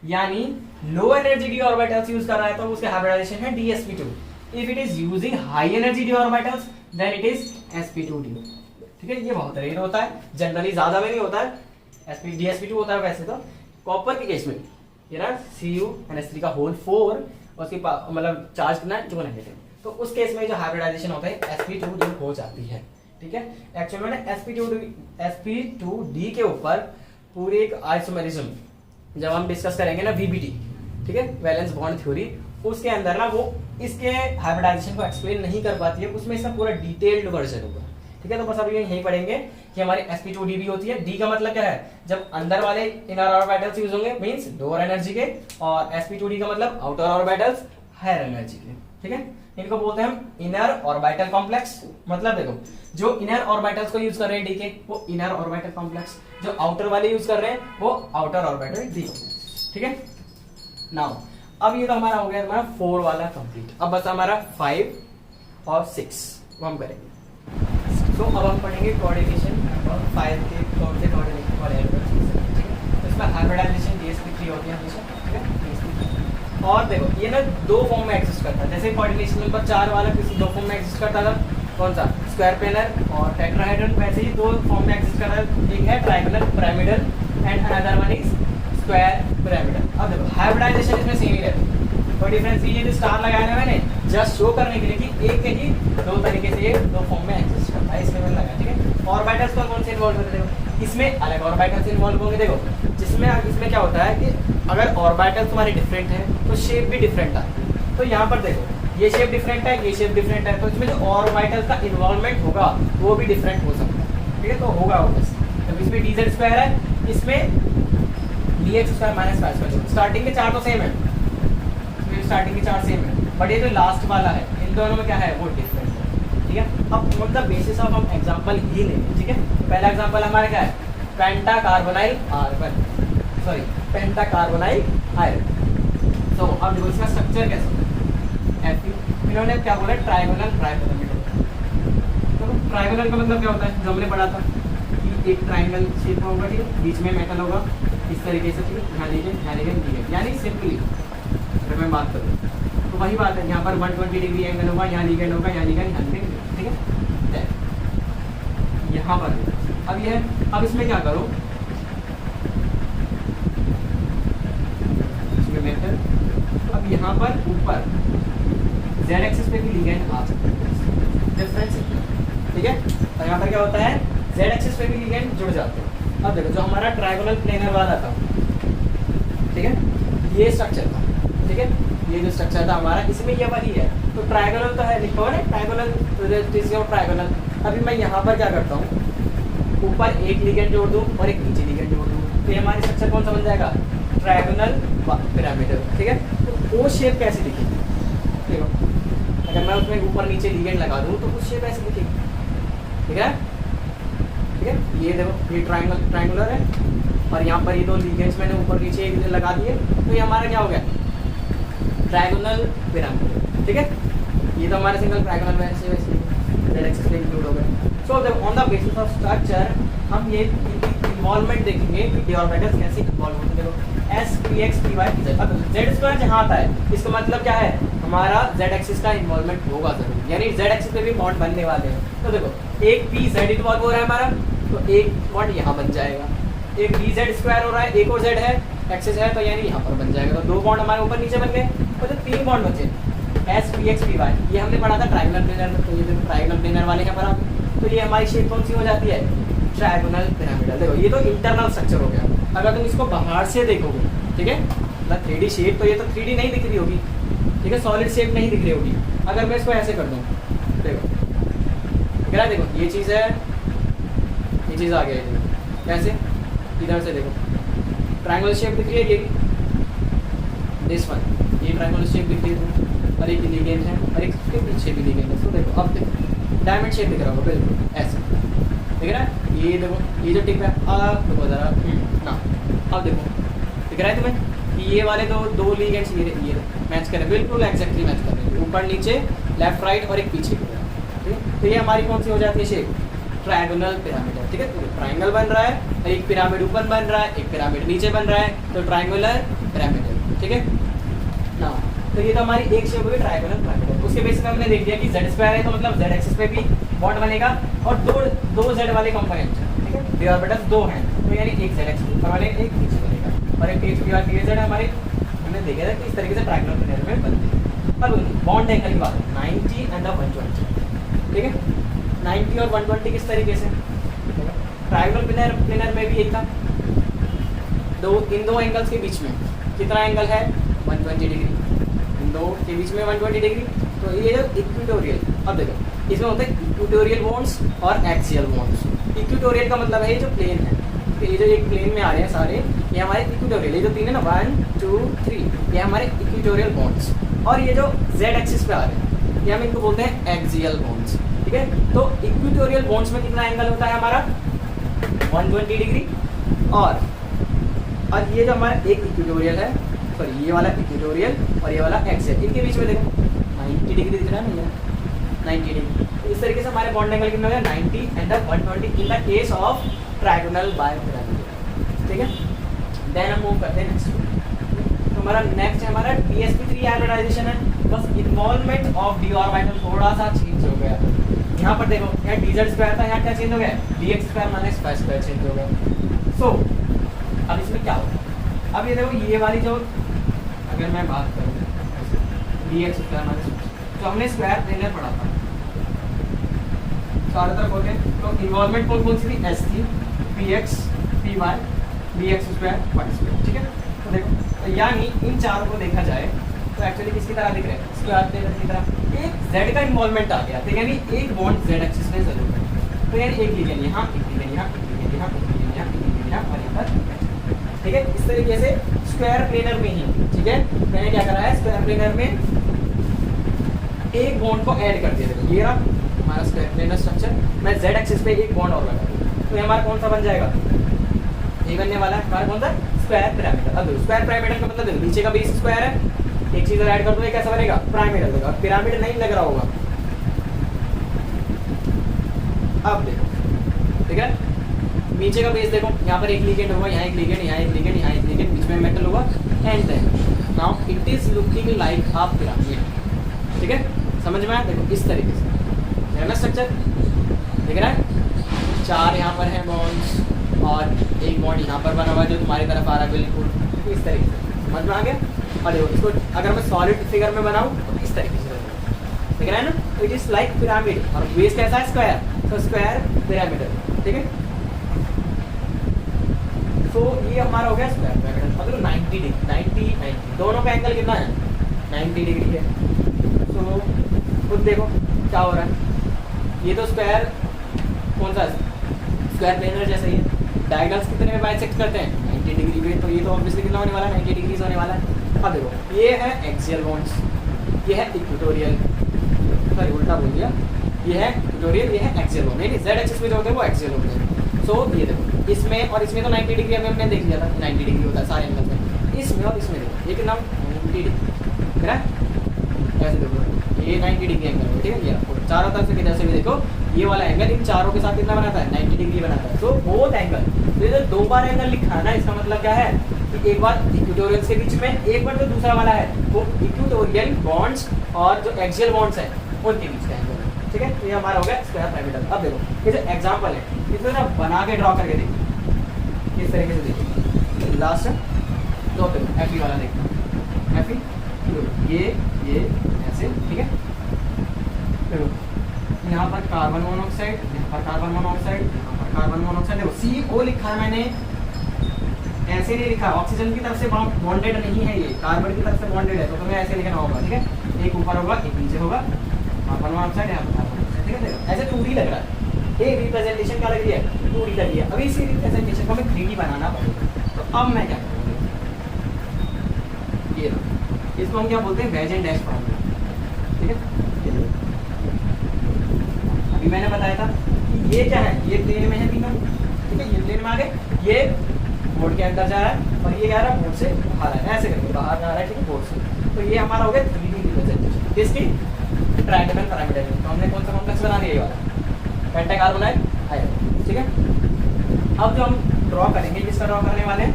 यानी low energy d orbitals use कर रहा है तो उसके हाइब्रिडाइजेशन है dsp2। If it is using high energy d orbitals then it is sp2d, ठीक है। ये बहुत रेयर होता है, जनरली ज्यादा में नहीं होता है, dsp2 होता है वैसे तो। कॉपर के केस में ये ना CuNH3 का होल 4 उसकी मतलब चार्ज कितना है 2 नेगेटिव, तो उस केस में जो हाइब्रिडाइजेशन होता है sp2d हो जाती है, ठीक है। एक्चुअली मैंने sp2d के ऊपर पूरी एक आइसोमेरिज्म जब हम डिस्कस करेंगे ना VBT, ठीक है वैलेंस बॉन्ड थ्योरी, उसके अंदर ना वो इसके हाइब्रिडाइजेशन को एक्सप्लेन नहीं कर पाती है, उसमें इसका पूरा डिटेल्ड वर्जन होगा, ठीक है। तो बस अभी यही पढ़ेंगे कि हमारी sp2d भी होती है। d का मतलब क्या है, जब अंदर वाले इनर ऑर्बिटल्स यूज होंगे मींस लोअर एनर्जी के, और sp2d का मतलब आउटर ऑर्बिटल्स हायर एनर्जी के, ठीक है। इनको बोलते हैं हम इनर ऑर्बिटल कॉम्प्लेक्स। मतलब देखो जो इनर ऑर्बिटल्स को यूज कर रहे हैं d के वो इनर ऑर्बिटल कॉम्प्लेक्स, जो आउटर वाले यूज कर रहे हैं वो आउटर ऑर्बिटल d, ठीक है। नाउ अब ये तो हमारा हो गया हमारा 4 वाला कंप्लीट, अब बस हमारा 5 और 6 वो हम करेंगे। तो अब हम पढ़ेंगे कोऑर्डिनेशन और 5 के कौन से कोऑर्डिनेशन वाले एलिमेंट्स, ठीक है। तो इसमें हाइब्रिडाइजेशन dsp3 होती है हमेशा, ठीक है dsp3। और देखो ये ना 2 फॉर्म में एग्जिस्ट करता है, जैसे कोऑर्डिनेशन नंबर 4 वाला किसी 2 फॉर्म में एग्जिस्ट करता था, कौन सा स्क्वायर प्लेनर और टेट्राहेड्रल, वैसे ही 2 फॉर्म में एग्जिस्ट करता है, एक है triangular pyramidal and another one is square pyramidal. अब देखो हाइब्रिडाइजेशन इसमें सेम ही रहता है, कोई डिफरेंस नहीं है। जो स्टार लगाया है मैंने जस्ट शो करने के लिए कि एक ही 2 तरीके से ये 2 फॉर्म में एग्जिस्ट करता है, इसमें मैंने लगाया, ठीक है। ऑर्बिटल्स कौन से इन्वॉल्व होते हैं, इसमें अलग ऑर्बिटल्स इन्वॉल्व होंगे। देखो जिसमें इसमें क्या होता है कि अगर ऑर्बिटल तुम्हारे डिफरेंट है तो शेप भी डिफरेंट है। तो यहाँ पर देखो ये शेप डिफरेंट है, ये शेप डिफरेंट है, तो इसमें जो ऑर्बिटल का इन्वॉल्वमेंट होगा वो भी डिफरेंट हो सकता है, ठीक है। तो होगा तो इसमें dz स्क्वायर है, इसमें dx square minus y square. Starting के 4 तो सेम है, स्टार्टिंग के 4 सेम है, बट ये जो लास्ट वाला है इन दोनों में क्या है वो डिफरेंट है, ठीक है। अब ऑन द बेसिस ऑफ हम एग्जांपल ही लेंगे, ठीक है। पहला एग्जांपल हमारा क्या है, पेंटा कार्बोनाइल आयरन। तो अब देखो इसका स्ट्रक्चर कैसा है, इन्होंने क्या बोला ट्रायंगुलर ट्राइपिरामिडल। तो ट्रायंगुलर का मतलब क्या होता है, जो हमने पढ़ा था कि एक ट्रायंगल शेप में होगा, ठीक है, बीच में मेटल होगा इस तरीके से, ठीक है, यहाँ लीगेंड, यानी सिंपली अगर मैं बात करूँ तो वही बात है, यहाँ पर 120 डिग्री एंगल होगा, यहाँ लीगेंड होगा, यहाँ लीगेंड, ठीक है। यहाँ पर अब ये अब इसमें क्या करो, इसमें मेटल, अब यहाँ पर ऊपर z एक्सिस पे भी लीगेंड आ सकता है, डिफरेंस, ठीक है। और यहाँ पर क्या होता है, z एक्सिस पे भी लीगेंड जुड़ जाते हैं। अब देखो जो हमारा ट्रायंगुलर प्लेनर वाला था, ठीक है, ये स्ट्रक्चर था, ठीक है, ये जो स्ट्रक्चर था हमारा इसमें ये वही है। तो ट्रायंगुलर तो है, लिखा हुआ ना ट्रायंगुलर। अभी मैं यहाँ पर क्या करता हूँ, ऊपर एक लीगेंड जोड़ दूँ और एक नीचे लीगेंड जोड़ दूँ, तो ये हमारी स्ट्रक्चर कौन सा बन जाएगा, ट्रायंगुलर पिरामिडल, ठीक है। तो वो शेप कैसे दिखेगी, देखो अगर मैं उसमें ऊपर नीचे लीगेंड लगा दूँ तो उस शेप ऐसे दिखेगी, ठीक है, ठीक है। ये देखो ये ट्रायंगुलर है और यहाँ पर ये 2 लीगेंड्स मैंने ऊपर नीचे लगा दिए, तो ये हमारा क्या हो गया ट्रायगोनल पिरामिड, ठीक है। ये तो हमारे सिंगल ट्रायगोनल वैसे जेड एक्सिस पे इंक्लूड हो गए। So on the basis of structure हम ये इन्वॉल्वमेंट देखेंगे कि डी ऑर्बिटल्स कैसे इन्वॉल्व होते हैं। देखो S P X P Y Z, अब जेड स्क्वायर जहाँ आता है इसका मतलब क्या है, हमारा जेड एक्सिस का इन्वॉल्वमेंट होगा जरूर, यानी जेड एक्सिस पे भी बॉन्ड बनने वाले हैं। तो देखो एक पी जेड इन्वॉल्व हो रहा है हमारा, तो एक बॉन्ड यहाँ बन जाएगा। एक डी जेड स्क्वायर हो रहा है, एक और जेड है एक्सिस है, तो यानी यहाँ पर बन जाएगा। तो दो बॉन्ड हमारे ऊपर नीचे बन गए, और जो तीन बॉन्ड बचे S P X P Y, ये हमने पढ़ा था ट्रायगोनल प्लेनर में। तो ये देखो ट्रायगोनल प्लेनर वाले यहाँ पर आप, तो ये हमारी शेप कौन सी हो जाती है, ट्रायगोनल पिरामिडल। देखो ये तो इंटरनल स्ट्रक्चर हो गया। अगर तुम इसको बाहर से देखोगे, ठीक है, मतलब 3D शेप, तो ये तो 3D नहीं दिख रही होगी, ठीक है, सॉलिड शेप नहीं दिख रही होगी। अगर मैं इसको ऐसे कर दूँ, देखो दिख रहा है, देखो ये चीज़ है, ये चीज़ आ गया है, कैसे, इधर से देखो ट्रायंगल शेप दिख रही है, ये दिस वन, ये ट्रायंगल शेप दिख रही है, और एक लिगेंड है, और एक उसके पीछे भी लिगेंड है। तो देखो अब देखो डायमंड शेप दिख रहा होगा, बिल्कुल ऐसे दिख रहा है। ये देखो ये जो टिप है, अब देखो ज़रा ना, अब देखो दिख रहा है तुम्हें, ये वाले दो लिगेंड्स ये मैच कर रहे हैं, बिल्कुल एग्जैक्टली मैच कर रहे हैं, ऊपर नीचे लेफ्ट राइट और एक पीछे की तरफ, ठीक है। तो ये हमारी कौन सी हो जाती है शेप, ट्रायंगुलर पिरामिड है, ठीक है। तो ट्रायंगल बन रहा है, एक पिरामिड ऊपर बन रहा है, एक पिरामिड नीचे बन रहा है, तो ट्रायंगुलर पिरामिड है, ठीक है ना। तो ये तो हमारी एक शेप हुई ट्रायंगुलर पिरामिड। उसके बेसिस में हमने देख दिया कि जेड स्क्वायर है, तो मतलब जेड एक्सिस पे भी बॉन्ड बनेगा, और दो जेड वाले कंपोनेंट हैं, ठीक है, डी ऑर्बिटल्स दो हैं, तो यानी एक जेड एक्सिस ऊपर वाले एक नीचे बनेगा, और एक पीछे की बात डी जेड हमारे हमने देखा था कि इस तरीके से ट्रायंगुलर पिरामिड में बनते हैं। अब बॉन्ड एंगल की बात 90 एंड 120, ठीक है। 90 और 120 किस तरीके से, ट्रायंगुलर प्लेनर में भी एक था, इन दो एंगल्स के बीच में कितना एंगल है, 120 डिग्री, इन दो के बीच में 120 डिग्री। तो ये जो इक्वेटोरियल, अब देखो इसमें होते हैं इक्वेटोरियल बॉन्ड्स और एक्सियल बॉन्ड्स। इक्वेटोरियल का मतलब है ये जो प्लेन है, तो ये जो एक प्लेन में आ रहे हैं सारे, ये हमारे इक्वेटोरियल, ये जो तीन है ना 1 2 3, ये हमारे इक्वेटोरियल बॉन्ड्स। और ये जो जेड एक्सिस पे आ रहे हैं, ये हम इनको बोलते हैं एक्सियल बॉन्ड्स, ठीक है। तो इक्वेटोरियल बॉन्ड्स में कितना एंगल होता है हमारा, 120 डिग्री। और ये जो हमारा एक इक्वेटोरियल है, सॉरी ये वाला इक्वेटोरियल और ये वाला एक्सियल, इनके बीच में देखो 90 डिग्री दिख रहा है ना, 90 डिग्री। तो इस तरीके से हमारे बॉन्ड एंगल कितना हो गया, 90 and 120 in the case of triangular bipyramid, ठीक है। देन हम मूव करते हैं नेक्स्ट। तो हमारा नेक्स्ट है हमारा DsP3 हाइब्रिडाइजेशन है। बस इन्वॉल्वमेंट ऑफ डी ऑर्बिटल थोड़ा सा चेंज हो गया। यहाँ पर देखो यहाँ dz स्क्वायर था, यहाँ क्या चेंज हो गया, dx square minus y square change हो गया। सो अब इसमें क्या होगा, अब ये देखो ये वाली जो, अगर मैं बात करूँ dx स्क्वायर माइनस, तो हमने स्क्वायर प्लेनर पढ़ा था चारों तरफ होते हैं। तो इन्वॉल्वमेंट कौन सी थी, s थी, px py dx square y square, ठीक है। तो देखो तो यानी इन चारों को देखा जाए तो एक्चुअली किसकी तरह दिख रहे हैं, स्क्वायर प्लेनर की तरह। एक z का इन्वॉल्वमेंट आ गया, तो यानी एक बॉन्ड z एक्सिस में जरूर है, तो यानी एक लिगेंड यहाँ, एक लिगेंड यहाँ, एक लिगेंड यहाँ, एक लिगेंड यहाँ, एक लिगेंड यहाँ, और यहाँ पर, ठीक है। इस तरीके से स्क्वायर प्लेनर में ही, ठीक है, मैंने क्या करा है, स्क्वायर प्लेनर में एक बॉन्ड को ऐड कर दिया। देखो ये रहा हमारा स्क्वायर प्लेनर स्ट्रक्चर, मैं z एक्सिस पे एक बॉन्ड और लगा दूँ, तो ये हमारा कौन सा बन जाएगा, ये बनने वाला है हमारा कौन सा, स्क्वायर पिरामिड। अब स्क्वायर पिरामिड का मतलब देखो नीचे का बेस स्क्वायर है, एक चीज ऐड कर दो, ये कैसा बनेगा, पिरामिड बनेगा। पिरामिड नहीं लग रहा होगा, अब देखो ठीक है, नीचे का बेस देखो, यहाँ पर एक लिगेंड होगा, यहाँ एक लिगेंड, यहाँ एक लिगेंड, यहाँ एक लिगेंड, बीच में मेटल होगा, and then now it is looking like a pyramid, ठीक है। समझ में आया, देखो इस तरीके से है ना स्ट्रक्चर, दिख रहा है, चार यहाँ पर हैं बॉन्ड्स और एक बॉन्ड यहाँ पर बना हुआ है जो तुम्हारी तरफ आ रहा है, बिल्कुल इस तरीके से समझ में आ गया। और देखो इसको अगर मैं सॉलिड फिगर में बनाऊँ तो इस तरीके से दिख रहा है ना, तो इट इज लाइक पिरामिड, और बेस कैसा है, स्क्वायर, तो स्क्वायर पिरामिड, ठीक है। तो ये हमारा हो गया स्क्वायर पिरामिड। अब देखो 90 डिग्री, 90 दोनों का एंगल कितना है, 90 डिग्री है। तो खुद देखो क्या हो रहा है, ये तो स्क्वायर कौन सा स्क्वायर प्लेनर जैसा ही है, डायगोनल्स कितने में बाइसेक्ट करते हैं, 90 डिग्री पे, तो ये तो ऑब्वियसली कितना होने वाला है, 90 डिग्री होने वाला है। अब देखो ये है एक्सियल बॉन्ड्स, ये है इक्वेटोरियल, सॉरी उल्टा बोल दिया, ये है इक्वेटोरियल, ये है एक्सियल बॉन्ड, यानी जेड एक्सिस पे जो होते हैं वो एक्सियल होते हैं। सो ये देखो इसमें और इसमें तो 90 डिग्री हमने देख लिया था, 90 डिग्री होता है सारे एंगल में, इसमें और इसमें देखो ये कितना 90 डिग्री, दिख रहा है? ऐसे देखो ये 90 डिग्री एंगल है, ठीक है। ये आपको चारों तरफ से किधर से भी देखो ये वाला एंगल इन चारों के साथ कितना बनाता है? 90 डिग्री बनाता है। तो बोथ एंगल, तो ये दो बार एंगल लिखा है ना, इसका मतलब क्या है कि एक बार इक्वेटोरियल के बीच में, एक बार जो दूसरा वाला है वो इक्वेटोरियल बॉन्ड्स और जो एक्सियल बॉन्ड्स है उनके बीच का एंगल है, ठीक है। तो ये हमारा हो गया स्क्वायर पिरामिडल। अब देखो ये जो एग्जाम्पल है इसमें ना बना के ड्रॉ करके देखिए, इस तरीके से देखिए लास्ट तो देखो एफ वाला देखो एफ ये ऐसे, ठीक है। देखो यहाँ पर कार्बन मोनोऑक्साइड, यहाँ पर कार्बन मोनोऑक्साइड, यहाँ पर कार्बन मोनोऑक्साइड। देखो CO लिखा है मैंने, ऐसे नहीं लिखा, ऑक्सीजन की तरफ से बॉन्डेड नहीं है, ये कार्बन की तरफ से बॉन्डेड है, तो तुम्हें ऐसे लिखना होगा, ठीक है। एक ऊपर होगा एक नीचे होगा, कार्बन मोनोऑक्साइड यहाँ पर कार्बन मोनोऑक्साइड, ठीक है। देखो ऐसे 2D लग रहा है, ये रिप्रेजेंटेशन क्या लग रही है? 2D लग रही है। अभी इसी रिप्रेजेंटेशन को हमें 3D बनाना पड़ेगा। तो अब मैं क्या करूँगा, ये इसको हम क्या बोलते हैं? वेज एंड डैश फॉर्मूला, ठीक है। अभी मैंने बताया था कि ये क्या है, ये प्लेन में है तीनों, ठीक है। ये प्लेन में आ गए, ये बोर्ड के अंदर जा रहा है और ये क्या रहा है? बोर्ड से बाहर है, ऐसे करके बाहर जा रहा है, ठीक है, बोर्ड से। तो ये हमारा हो गया 3D रिप्रेजेंटेशन किसकी? Triangle pyramidal. तो हमने कौन सा कॉम्प्लेक्स बना दिया? ये वाला पेंटाकार्बोनाइट आयन, ठीक है। अब जो हम ड्रॉ करेंगे, किसका ड्रॉ करने वाले हैं?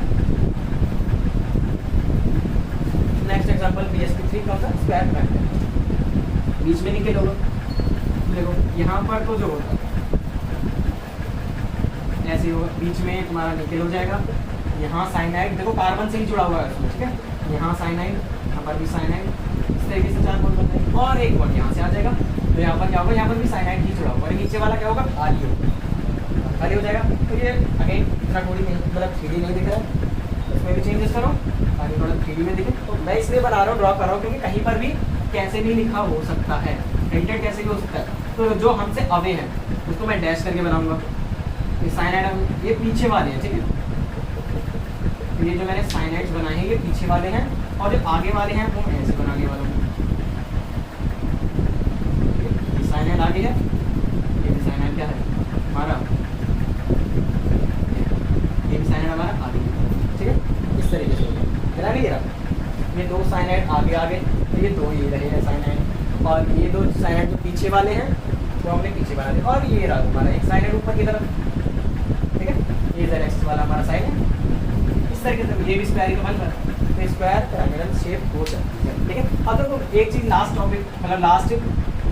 नेक्स्ट एग्जांपल BsP3 कौन सा? Square pyramidal. बीच में निकल होगा, देखो यहाँ पर तो जो होता है ऐसे होगा, बीच में तुम्हारा निकल हो जाएगा। यहाँ साइनाइड, देखो कार्बन से ही जुड़ा हुआ है उसमें, ठीक है। यहाँ साइनाइड, यहाँ पर भी साइनाइड, इस तरीके से 4 बॉन्ड बनते हैं। और एक बॉन्ड यहाँ से आ जाएगा, तो यहाँ पर क्या होगा? यहाँ पर भी साइनाइड ही जुड़ा हुआ है। नीचे वाला क्या होगा? खाली होगा, खाली हो जाएगा। तो ये अगेन इतना थोड़ी नहीं, मतलब 3D नहीं दिख रहा है, इसमें भी चेंजेस करो ताकि थोड़ा 3D में दिखे। तो मैं इसलिए बना रहा हूँ, ड्रॉ कर रहा हूँ, क्योंकि कहीं पर भी कैसे भी लिखा हो सकता है, प्रिंटेड कैसे भी हो सकता है। तो जो हमसे अवे है उसको मैं डैश करके बनाऊंगा। ये साइनाइड ये पीछे वाले हैं, ठीक है। ये जो मैंने साइनाइड्स बनाए हैं ये पीछे वाले हैं, और जो आगे वाले हैं वो ऐसे बनाने वाला हूँ। साइनाइड आगे है, ये भी साइनाइड क्या है हमारा, ये भी साइनाइड हमारा आगे, ठीक है। इस तरीके से हो गया, नहीं रहा। ये 2 साइनाइड आगे आगे, तो ये 2 ये रहे हैं साइनाइड, और ये 2 साइनाइड जो पीछे वाले हैं तो हमने पीछे बना दिया। और ये रहा हमारा एक साइनाइड ऊपर की तरफ, ठीक है। ये नेक्स्ट वाला हमारा साइड है। इस तरीके से ये भी स्क्वायर ही तो बन रहा है, तो स्क्वायर पिरामिडल शेप हो सकती है, ठीक है। अब देखो एक चीज़ लास्ट टॉपिक, मतलब लास्ट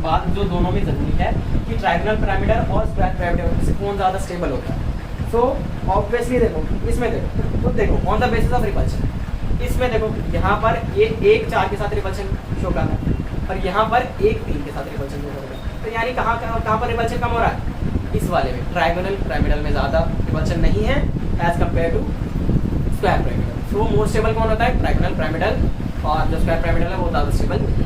बात जो दोनों में ज़रूरी है कि ट्रायंगुलर पिरामिडल और स्क्वायर पिरामिडल से कौन ज़्यादा स्टेबल होता है। सो ऑब्वियसली देखो इसमें, देखो खुद देखो on the basis of repulsion, इसमें देखो यहाँ पर ये 1 4 के साथ रिपल्शन शो कर रहा है और यहाँ पर 1 3 के साथ रिपल्शन शो कर रहा है। तो यानी कहाँ पर रिपल्शन कम हो रहा है? इस वाले में, ट्रायंगुलर पिरामिडल में ज़्यादा रिपल्शन नहीं है as compare to square pyramidal. So more stable कौन होता है? ट्रायंगुलर पिरामिडल, और जो स्क्वायर पिरामिडल है वो ज़्यादा स्टेबल।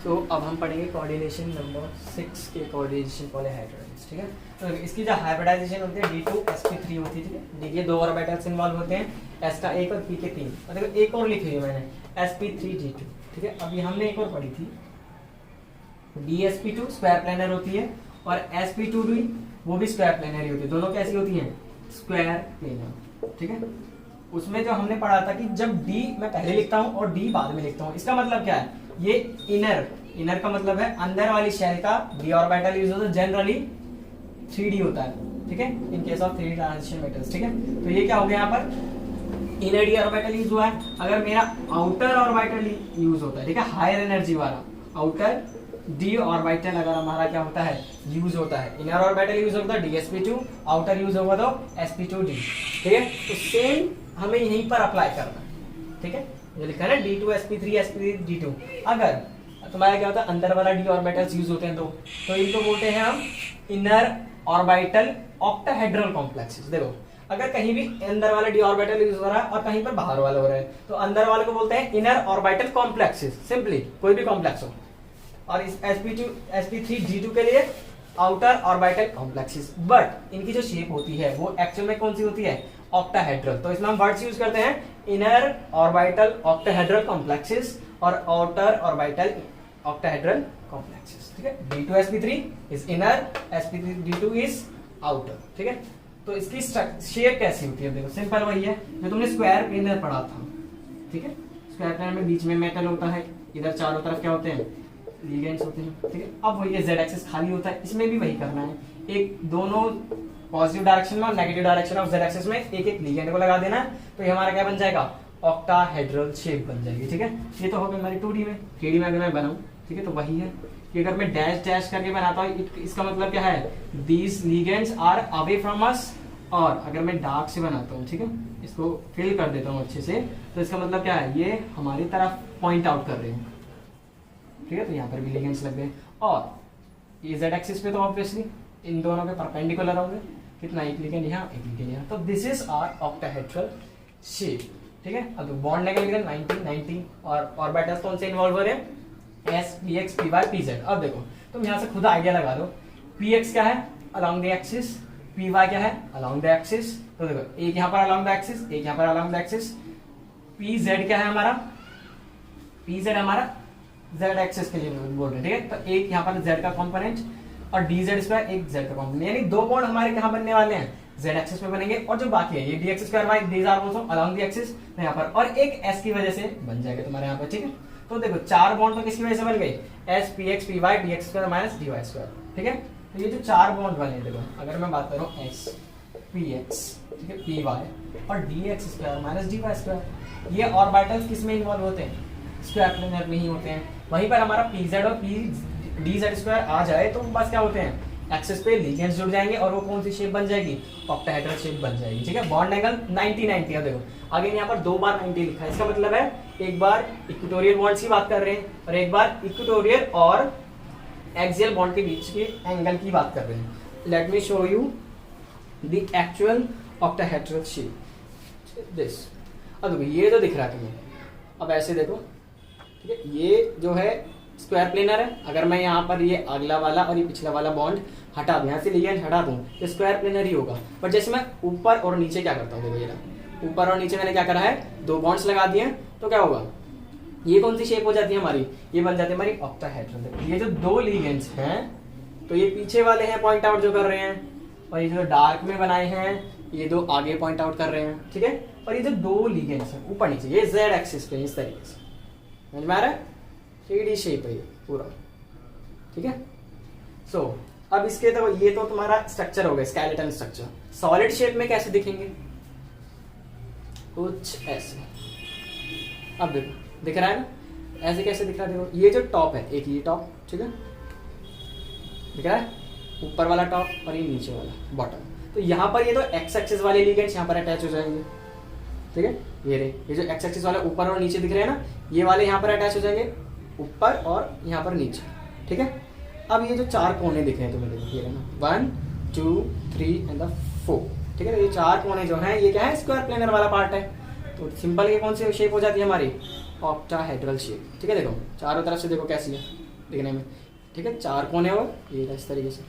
सो अब हम पढ़ेंगे कोऑर्डिनेशन नंबर 6 के कोऑर्डिनेशन पॉलीहाइड्रोजन, ठीक है। तो इसकी जो हाइब्रिडाइजेशन होती है D2sp3 होती है, ठीक है। देखिए 2 ऑर्बिटल्स इन्वॉल्व होते हैं, S का 1 और P के 3। और देखो एक और लिखी है मैंने sp3d2, ठीक है। अभी हमने एक और पढ़ी थी dsp2 स्क्वायर प्लेनर होती है, और sp2d वो भी स्क्वायर प्लेनर ही होती है। दोनों कैसी होती हैं? स्क्वायर प्लेनर, ठीक है। उसमें जो हमने पढ़ा था कि जब D मैं पहले लिखता हूँ और D बाद में लिखता हूँ, इसका मतलब क्या है? ये इनर का मतलब है अंदर वाली शेल का d ऑर्बिटल यूज होता है, जनरली 3D होता है, ठीक है, in case of 3D transition metals, ठीक है। तो ये क्या हो गया यहाँ पर? इनर d ऑर्बिटल यूज हुआ है। अगर मेरा आउटर ऑर्बिटल यूज होता है, ठीक है, हायर एनर्जी वाला आउटर d ऑर्बिटल अगर हमारा क्या होता है? यूज होता है। इनर ऑर्बिटल यूज होता है dsp2, आउटर यूज होगा तो sp2d, ठीक है। तो सेम हमें यहीं पर अप्लाई करना है, ठीक है। जो लिखा है ना D2sp3 sp3d2, अगर तुम्हारा क्या होता है? अंदर वाला d ऑर्बिटल्स यूज होते हैं तो इनको बोलते हैं हम इनर ऑर्बिटल ऑक्टाहेड्रल कॉम्प्लेक्सेस। देखो अगर कहीं भी अंदर वाला d ऑर्बिटल यूज हो रहा है और कहीं पर बाहर वाला हो रहा है, तो अंदर वाले को बोलते हैं इनर ऑर्बिटल कॉम्प्लेक्सेस, सिंपली कोई भी कॉम्प्लेक्स हो। और इस sp3d2 के लिए आउटर ऑर्बिटल कॉम्प्लेक्सेस। बट इनकी जो शेप होती है वो एक्चुअल में कौन सी होती है? ऑक्टाहेड्रल। तो इसमें हम वर्ड्स यूज करते हैं इनर ऑर्बिटल ऑक्टाहेड्रल कॉम्प्लेक्सेस और आउटर ऑर्बिटल ऑक्टाहेड्रल कॉम्प्लेक्सेस, ठीक है। D2sp3 is inner, sp3d2 is outer, ठीक है। तो इसकी शेप कैसी होती है? देखो सिंपल वही है जो तुमने स्क्वायर प्लेनर पढ़ा था, ठीक है। स्क्वायर प्लेनर में बीच में मेटल होता है, इधर चारों तरफ क्या होते हैं, लिगेंड्स होते हैं, ठीक है। अब वही जेड एक्सिस खाली होता है, इसमें भी वही करना है, एक दोनों पॉजिटिव डायरेक्शन में और negative direction of Z axis में एक एक लिगेंड को लगा देना है, तो ये हमारा क्या बन जाएगा, ऑक्टाहेड्रल शेप बन जाएगी, ठीक है। ये तो हो गया हमारी 2D में। 3D में अगर मैं बनाऊं, ठीक है, तो वही है कि अगर मैं डैश डैश करके बनाता हूँ, इसका मतलब क्या है, these ligands are away from us. और अगर मैं डार्क से बनाता हूँ, ठीक है, इसको फिल कर देता हूँ अच्छे से, तो इसका मतलब क्या है, ये हमारी तरफ पॉइंट आउट कर रहे हैं, ठीक है। तो यहाँ पर भी लिगेंड्स लग गए, और ये जेड एक्सिस पे तो ऑब्वियसली इन दोनों के परपेंडिकुलर होंगे, कितना, एक लिगेंड यहाँ, एक लिगेंड यहाँ। तो this is our octahedral shape, ठीक है। अब बॉन्ड निकल गए 90 और ऑर्बिटल्स कौन से इन्वॉल्व हो रहे हैं, S, P X, P Y, P Z. अब देखो तुम यहाँ से खुद आइडिया लगा लो, पी एक्स क्या है, along the axis, P Y क्या है, अलोंग द एक्सिस। तो देखो एक यहाँ पर अलोंग द एक्सिस, एक यहाँ पर along the axis. P Z क्या है हमारा, पी जेड हमारा जेड एक्सिस के लिए बोल रहे हैं, ठीक है। तो एक यहाँ पर जेड का कंपोनेंट और डी जेड स्क्वायर एक जेड का कंपोनेंट, यानी दो बॉन्ड हमारे कहाँ बनने वाले हैं, जेड एक्सिस पे बनेंगे, और जो बाकी है ये D X square Y, these are also along the axis यहाँ पर, और एक एस की वजह से बन जाएगा तुम्हारे यहाँ पर, ठीक है। तो देखो चार बॉन्ड तो किसकी वजह से बन गए, S, P X, P Y, D X square minus D Y square, ठीक है। तो ये जो चार बॉन्ड बने, देखो अगर मैं बात करूँ एस, पी एक्स, ठीक है, पी वाई और D X square minus D Y square, ये ऑर्बिटल्स किस में इन्वॉल्व होते हैं, स्क्वायर प्लेनर में ही होते हैं। वहीं पर हमारा पी जेड और पी डी जेड स्क्वायर आ जाए तो बस क्या होते हैं, एक्सिस पे लिगेंड्स जुड़ जाएंगे और वो कौन सी शेप बन जाएगी, ऑक्टाहेड्रल शेप बन जाएगी, ठीक है। बॉन्ड एंगल 90-90 है, देखो आगे यहाँ पर 2 बार 90 लिखा है, इसका मतलब है एक बार इक्वेटोरियल बॉन्ड्स की बात कर रहे हैं और एक बार इक्वेटोरियल और एक्सियल बॉन्ड के बीच के एंगल की बात कर रहे हैं। Late me show you the actual octahedral shape, this. अब देखो ये तो दिख रहा है तुम्हें, अब ऐसे देखो, ठीक है, ये जो है स्क्वायर प्लेनर है। अगर मैं यहाँ पर ये अगला वाला और ये पिछला वाला बॉन्ड हटा दूं, यहाँ से लिगेंड हटा दूं, तो स्क्वायर प्लेनर ही होगा। पर जैसे मैं ऊपर और नीचे क्या करता हूँ, देखो ये ना, ऊपर और नीचे मैंने क्या करा है, 2 बॉन्ड्स लगा दिए, तो क्या होगा, ये कौन सी शेप हो जाती है हमारी, ये बन जाती है हमारी ऑक्टाहेड्रल। ये जो 2 लिगेंड्स हैं, तो ये पीछे वाले हैं पॉइंट आउट जो कर रहे हैं, और ये जो डार्क में बनाए हैं ये 2 आगे पॉइंट आउट कर रहे हैं, ठीक है। और ये जो 2 लिगेंड्स हैं ऊपर नीचे, ये जेड एक्सिस पे इस तरीके से, समझ में आ रहा है, 3D शेप है ये पूरा, ठीक है। सो अब इसके तो ये तो तुम्हारा स्ट्रक्चर हो गया, स्केलेटन स्ट्रक्चर। सॉलिड शेप में कैसे दिखेंगे, कुछ ऐसे। अब देखो दिख रहा है ना, ऐसे कैसे दिख रहा है, देखो ये जो टॉप है, एक ये टॉप, ठीक है, दिख रहा है, ऊपर वाला टॉप और ये नीचे वाला बॉटम। तो यहाँ पर ये तो एक्स एक्सिस वाले लिगेंड्स यहाँ पर अटैच हो जाएंगे, ठीक है। ये जो एक्स एक्सिस वाले ऊपर और नीचे दिख रहे हैं ना, ये वाले यहाँ पर अटैच हो जाएंगे, ऊपर और यहाँ पर नीचे, ठीक है। अब ये जो 4 कोने दिख रहे हैं तुम्हें, देखो ये ना 1 2 3 एंड 4, ठीक है। ये 4 कोने जो हैं ये क्या है, स्क्वायर प्लेनर वाला पार्ट है। तो सिंपल ये कौन सी शेप हो जाती है हमारी, ऑक्टाहेड्रल शेप, ठीक है। देखो चारों तरफ से देखो कैसी है दिखने में, ठीक है, 4 कोने और ये इस तरीके से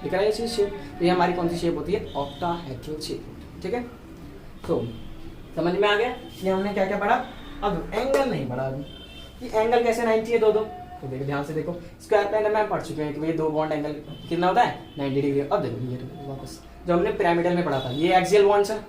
दिख रहा है ये चीज शेप। तो ये हमारी कौन सी शेप होती है, ऑक्टाहेड्रल शेप, ठीक है। तो समझ में आ गया कि हमने क्या क्या पढ़ा। अब एंगल नहीं पढ़ा अभी, कि एंगल कैसे 90 है 2-2, तो देखो ध्यान से देखो, स्क्वायर प्लेनर में पढ़ चुके हैं कि ये 2 बॉन्ड एंगल कितना होता है, 90 डिग्री। अब देखो ये वापस जो हमने पिरामिडल में पढ़ा था, ये एक्सियल बॉन्ड्स है,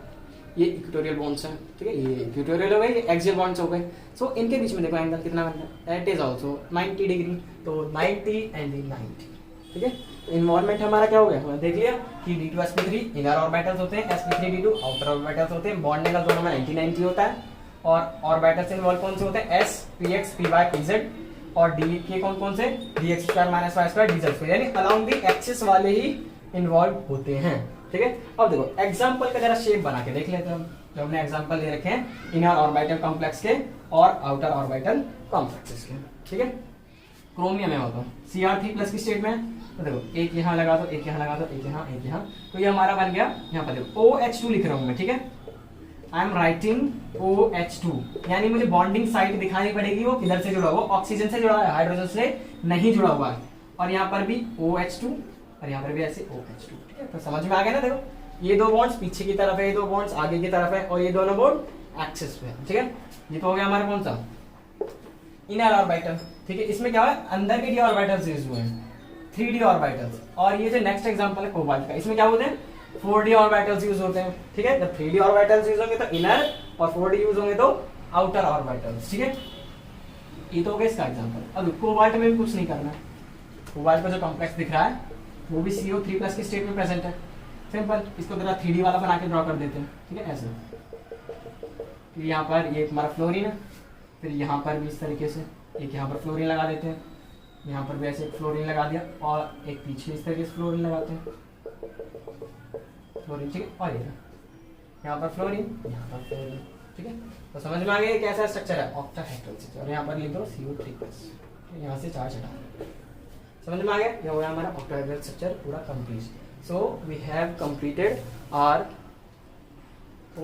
ये इक्वेटोरियल बॉन्ड्स हैं, ठीक है, ये इक्वेटोरियल हो गए, ये एक्सियल बॉन्ड्स हो गए। सो इनके बीच में देखो एंगल कितना बनता है, दैट इज आल्सो 90 डिग्री। तो 90 एंड 90, ठीक है। तो इन्वॉल्वमेंट हमारा क्या हो गया, हमने देख लिया कि D2 sp3 इनर ऑर्बिटल्स होते हैं, sp3 D2 आउटर ऑर्बिटल्स होते हैं। बॉन्ड एंगल दोनों में 90-90 होता है, और ऑर्बिटल्स इन्वॉल्व कौन से होते हैं, s, px, py, pz, और d के कौन से, dx square minus y square dz square, यानी अलोंग द एक्सिस वाले ही इन्वॉल्व होते हैं, ठीक है। अब देखो एग्जांपल का जरा शेप बना के देख लेते हैं हम, जो हमने एग्जांपल ले रखे हैं इनर ऑर्बिटल कॉम्प्लेक्स के और आउटर ऑर्बिटल कॉम्प्लेक्सेस के, ठीक है। क्रोमियम है वो तो Cr3+ की स्टेट में है, तो देखो एक यहाँ लगा दो, एक यहाँ लगा दो, एक यहाँ, एक यहाँ, तो ये हमारा बन गया। यहाँ पर देखो OH2 लिख रहा हूँ मैं, ठीक है, आई एम राइटिंग OH2, यानी मुझे बॉन्डिंग साइट दिखानी पड़ेगी, वो किधर से जुड़ा हुआ, ऑक्सीजन से जुड़ा है, हाइड्रोजन से नहीं जुड़ा हुआ है। और यहाँ पर भी OH2 और यहाँ पर भी ऐसे OH2, ठीक है। तो समझ में आ गया ना, देखो ये 2 बॉन्ड्स पीछे की तरफ है, ये 2 बॉन्ड्स आगे की तरफ है, और ये दोनों बॉन्ड एक्सिस पे है, ठीक है। ये तो हो गया हमारा कौन सा, इनर ऑर्बिटल, ठीक है। इसमें क्या है, अंदर के डी ऑर्बिटल्स यूज हुए हैं, 3D ऑर्बिटल्स। और ये जो नेक्स्ट एग्जांपल है कोबाल्ट का, इसमें क्या होते हैं, 4D ऑर्बिटल्स यूज होते हैं, ठीक है। जब 3D ऑर्बिटल्स यूज होंगे तो इनर, और 4D यूज होंगे तो आउटर ऑर्बिटल्स, ठीक है। ये तो हो गया इसका एग्जांपल। अब कोबाल्ट में भी कुछ नहीं करना है। कोबाल्ट का जो कॉम्प्लेक्स दिख रहा है वो भी CO3+ की स्टेट में प्रेजेंट है। सिंपल, इसको जरा 3D वाला बना के ड्रॉ कर देते हैं, ठीक है, ऐसे। फिर यहाँ पर ये हमारा फ्लोरीन है, फिर यहाँ पर भी इस तरीके से एक यहाँ पर फ्लोरीन लगा देते हैं, यहाँ पर भी ऐसे एक फ्लोरीन लगा दिया और एक पीछे इस तरीके से फ्लोरीन लगाते हैं, फ्लोरीन, ठीक है। और ये यहाँ पर फ्लोरीन, यहाँ पर फ्लोरीन, ठीक है। तो समझ में आ गया कैसा स्ट्रक्चर है, ऑक्टाहेड्रल स्ट्रक्चर। और यहाँ पर लिख दो CO3+, यहाँ से चार्ज हटा। समझ में आ गया, ये हो गया हमारा ऑक्टाहेड्रल स्ट्रक्चर पूरा complete. So we have completed our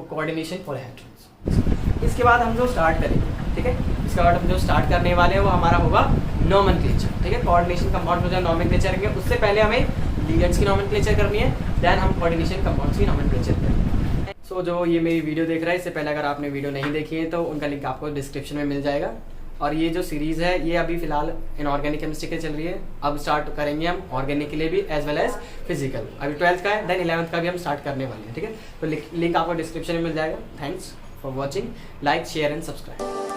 coordination polyhedrals. इसके बाद हम जो स्टार्ट करेंगे, ठीक है, इसके बाद हम जो स्टार्ट करने वाले हैं वो हमारा होगा नोमेनक्लेचर, ठीक है। कोऑर्डिनेशन कंपाउंड में जो नोमेनक्लेचर करेंगे उससे पहले हमें लिगेंड्स की नोमेनक्लेचर करनी है, देन हम कोऑर्डिनेशन कंपाउंड्स की नोमेनक्लेचर करेंगे। सो जो ये मेरी वीडियो देख रहा है, इससे पहले अगर आपने वीडियो नहीं देखी है तो उनका लिंक आपको डिस्क्रिप्शन में मिल जाएगा। और ये जो सीरीज़ है ये अभी फिलहाल इनऑर्गेनिक केमिस्ट्री के चल रही है, अब स्टार्ट करेंगे हम ऑर्गेनिक के लिए भी एज वेल एज फिजिकल। अभी 12th का है, देन 11th का भी हम स्टार्ट करने वाले हैं, ठीक है। तो लिंक आपको डिस्क्रिप्शन में मिल जाएगा। Thanks for watching, like share and subscribe.